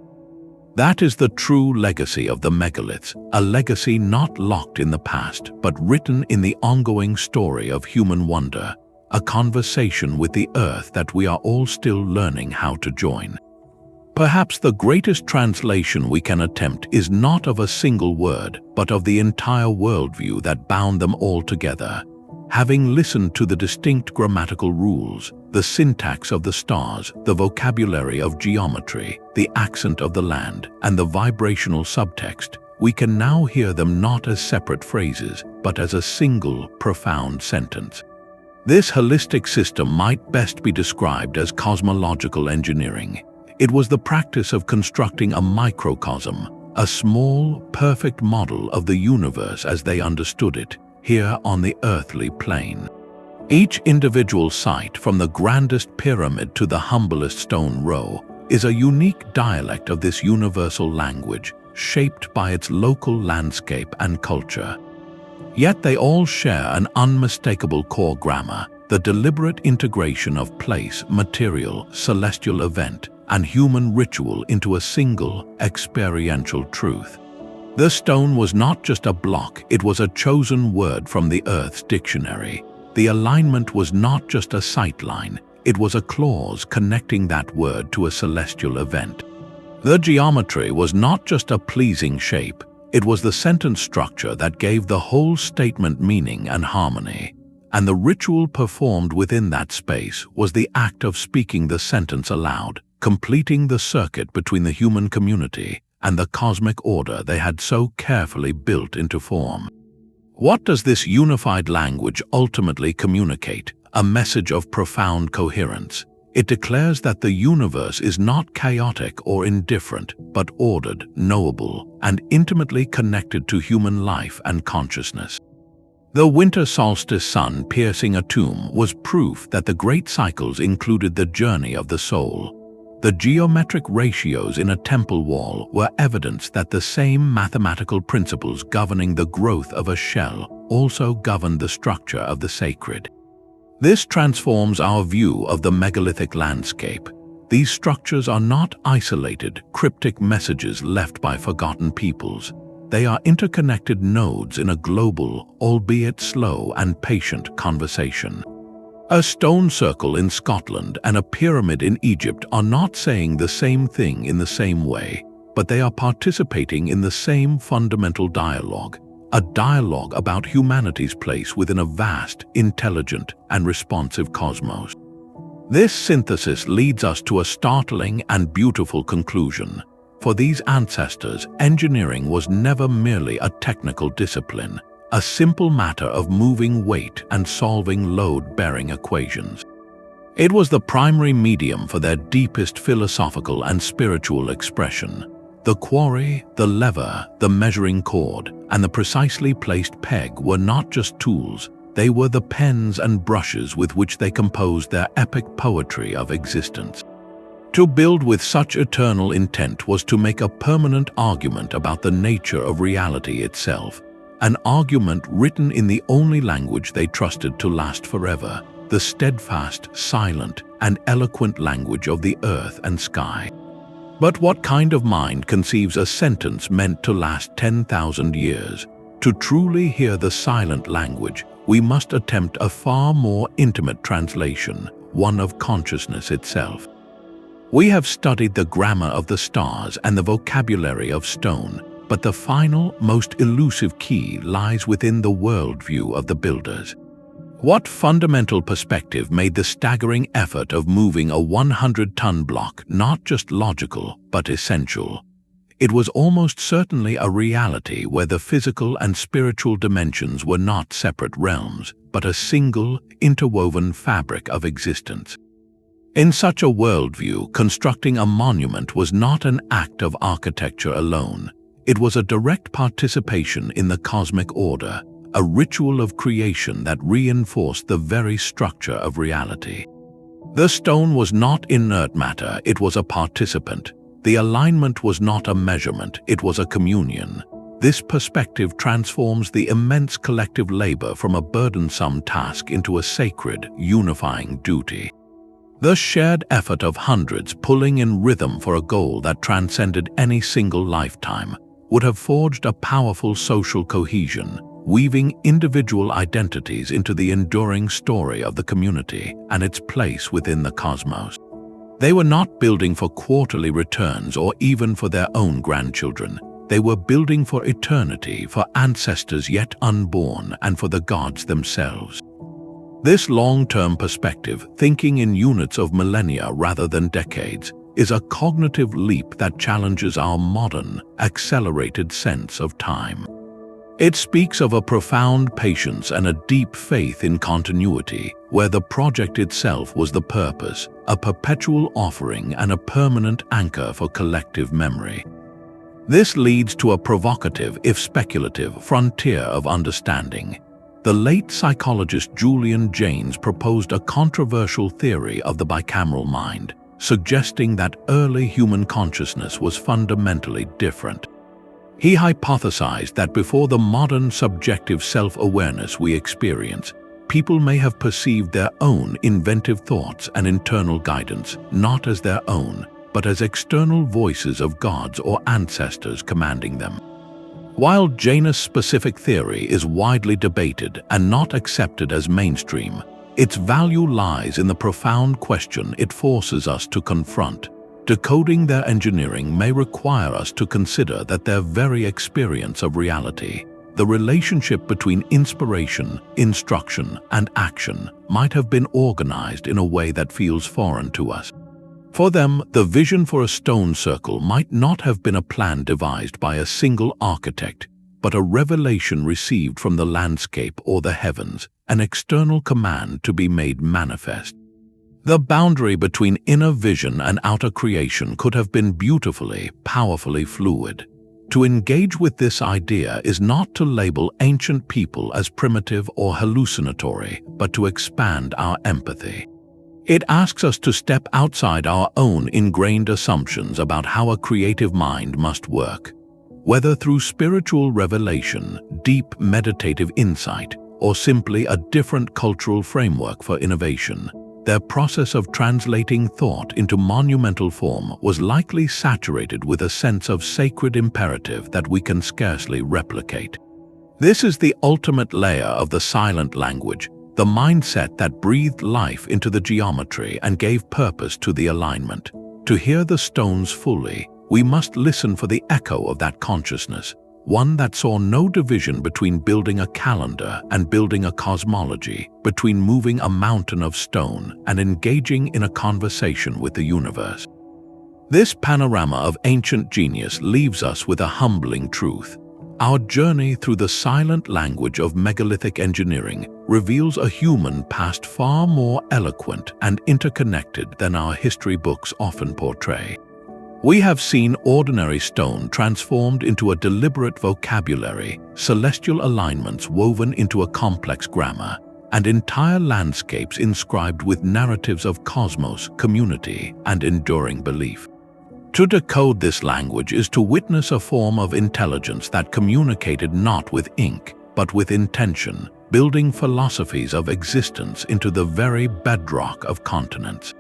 Speaker 1: That is the true legacy of the megaliths, a legacy not locked in the past, but written in the ongoing story of human wonder, a conversation with the earth that we are all still learning how to join. Perhaps the greatest translation we can attempt is not of a single word, but of the entire worldview that bound them all together. Having listened to the distinct grammatical rules, the syntax of the stars, the vocabulary of geometry, the accent of the land, and the vibrational subtext, we can now hear them not as separate phrases, but as a single, profound sentence. This holistic system might best be described as cosmological engineering. It was the practice of constructing a microcosm, a small, perfect model of the universe as they understood it, here on the earthly plane. Each individual site, from the grandest pyramid to the humblest stone row, is a unique dialect of this universal language, shaped by its local landscape and culture. Yet they all share an unmistakable core grammar, the deliberate integration of place, material, celestial event, and human ritual into a single, experiential truth. The stone was not just a block, it was a chosen word from the Earth's dictionary. The alignment was not just a sightline, it was a clause connecting that word to a celestial event. The geometry was not just a pleasing shape, it was the sentence structure that gave the whole statement meaning and harmony. And the ritual performed within that space was the act of speaking the sentence aloud, completing the circuit between the human community and the cosmic order they had so carefully built into form. What does this unified language ultimately communicate? a message of profound coherence. It declares that the universe is not chaotic or indifferent, but ordered, knowable, and intimately connected to human life and consciousness. The winter solstice sun piercing a tomb was proof that the great cycles included the journey of the soul. The geometric ratios in a temple wall were evidence that the same mathematical principles governing the growth of a shell also governed the structure of the sacred. This transforms our view of the megalithic landscape. These structures are not isolated, cryptic messages left by forgotten peoples. They are interconnected nodes in a global, albeit slow and patient conversation. A stone circle in Scotland and a pyramid in Egypt are not saying the same thing in the same way, but they are participating in the same fundamental dialogue, a dialogue about humanity's place within a vast, intelligent, and responsive cosmos. This synthesis leads us to a startling and beautiful conclusion. For these ancestors, engineering was never merely a technical discipline, a simple matter of moving weight and solving load-bearing equations. It was the primary medium for their deepest philosophical and spiritual expression. The quarry, the lever, the measuring cord, and the precisely placed peg were not just tools, they were the pens and brushes with which they composed their epic poetry of existence. To build with such eternal intent was to make a permanent argument about the nature of reality itself, an argument written in the only language they trusted to last forever, the steadfast, silent, and eloquent language of the earth and sky. But what kind of mind conceives a sentence meant to last 10,000 years? To truly hear the silent language, we must attempt a far more intimate translation, one of consciousness itself. We have studied the grammar of the stars and the vocabulary of stone, but the final, most elusive key lies within the worldview of the builders. What fundamental perspective made the staggering effort of moving a 100-ton block not just logical, but essential? It was almost certainly a reality where the physical and spiritual dimensions were not separate realms, but a single, interwoven fabric of existence. In such a worldview, constructing a monument was not an act of architecture alone. It was a direct participation in the cosmic order, a ritual of creation that reinforced the very structure of reality. The stone was not inert matter, it was a participant. The alignment was not a measurement, it was a communion. This perspective transforms the immense collective labor from a burdensome task into a sacred, unifying duty. The shared effort of hundreds pulling in rhythm for a goal that transcended any single lifetime would have forged a powerful social cohesion, weaving individual identities into the enduring story of the community and its place within the cosmos. They were not building for quarterly returns or even for their own grandchildren. They were building for eternity, for ancestors yet unborn, and for the gods themselves. This long-term perspective, thinking in units of millennia rather than decades, is a cognitive leap that challenges our modern, accelerated sense of time. It speaks of a profound patience and a deep faith in continuity, where the project itself was the purpose, a perpetual offering and a permanent anchor for collective memory. This leads to a provocative, if speculative, frontier of understanding. The late psychologist Julian Jaynes proposed a controversial theory of the bicameral mind, suggesting that early human consciousness was fundamentally different. He hypothesized that before the modern subjective self-awareness we experience, people may have perceived their own inventive thoughts and internal guidance not as their own, but as external voices of gods or ancestors commanding them. While Jaynes' specific theory is widely debated and not accepted as mainstream, its value lies in the profound question it forces us to confront. Decoding their engineering may require us to consider that their very experience of reality, the relationship between inspiration, instruction, and action, might have been organized in a way that feels foreign to us. For them, the vision for a stone circle might not have been a plan devised by a single architect, but a revelation received from the landscape or the heavens, an external command to be made manifest. The boundary between inner vision and outer creation could have been beautifully, powerfully fluid. To engage with this idea is not to label ancient people as primitive or hallucinatory, but to expand our empathy. It asks us to step outside our own ingrained assumptions about how a creative mind must work. Whether through spiritual revelation, deep meditative insight, or simply a different cultural framework for innovation, their process of translating thought into monumental form was likely saturated with a sense of sacred imperative that we can scarcely replicate. This is the ultimate layer of the silent language, the mindset that breathed life into the geometry and gave purpose to the alignment. To hear the stones fully, we must listen for the echo of that consciousness, one that saw no division between building a calendar and building a cosmology, between moving a mountain of stone and engaging in a conversation with the universe. This panorama of ancient genius leaves us with a humbling truth. Our journey through the silent language of megalithic engineering reveals a human past far more eloquent and interconnected than our history books often portray. We have seen ordinary stone transformed into a deliberate vocabulary, celestial alignments woven into a complex grammar, and entire landscapes inscribed with narratives of cosmos, community, and enduring belief. To decode this language is to witness a form of intelligence that communicated not with ink, but with intention, building philosophies of existence into the very bedrock of continents.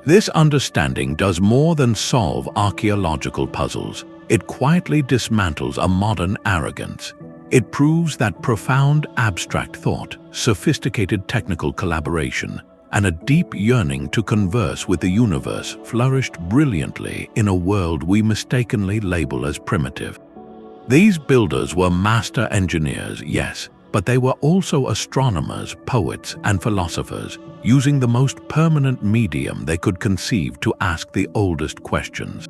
Speaker 1: This understanding does more than solve archaeological puzzles. It quietly dismantles a modern arrogance. It proves that profound abstract thought, sophisticated technical collaboration, and a deep yearning to converse with the universe flourished brilliantly in a world we mistakenly label as primitive. These builders were master engineers, yes, but they were also astronomers, poets, and philosophers, using the most permanent medium they could conceive to ask the oldest questions.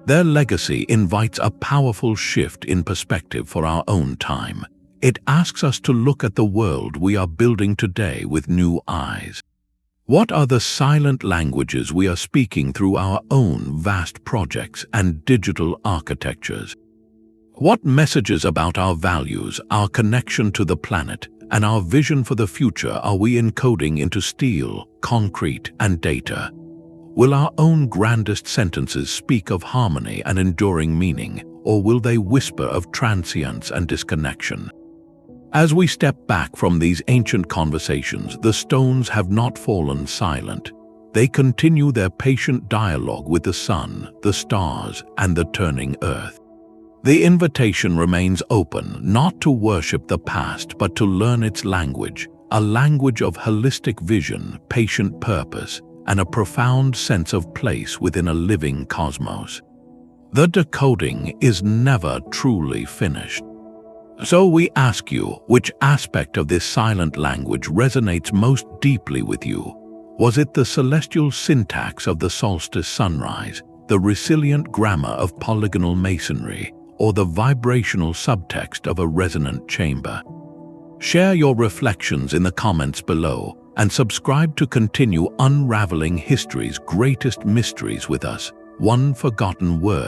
Speaker 1: Their legacy invites a powerful shift in perspective for our own time. It asks us to look at the world we are building today with new eyes. What are the silent languages we are speaking through our own vast projects and digital architectures? What messages about our values, our connection to the planet, and our vision for the future are we encoding into steel, concrete, and data? Will our own grandest sentences speak of harmony and enduring meaning, or will they whisper of transience and disconnection? As we step back from these ancient conversations, the stones have not fallen silent. They continue their patient dialogue with the sun, the stars, and the turning earth. The invitation remains open, not to worship the past, but to learn its language, a language of holistic vision, patient purpose, and a profound sense of place within a living cosmos. The decoding is never truly finished. So we ask you, which aspect of this silent language resonates most deeply with you? Was it the celestial syntax of the solstice sunrise, the resilient grammar of polygonal masonry, or the vibrational subtext of a resonant chamber? Share your reflections in the comments below and subscribe to continue unraveling history's greatest mysteries with us, one forgotten word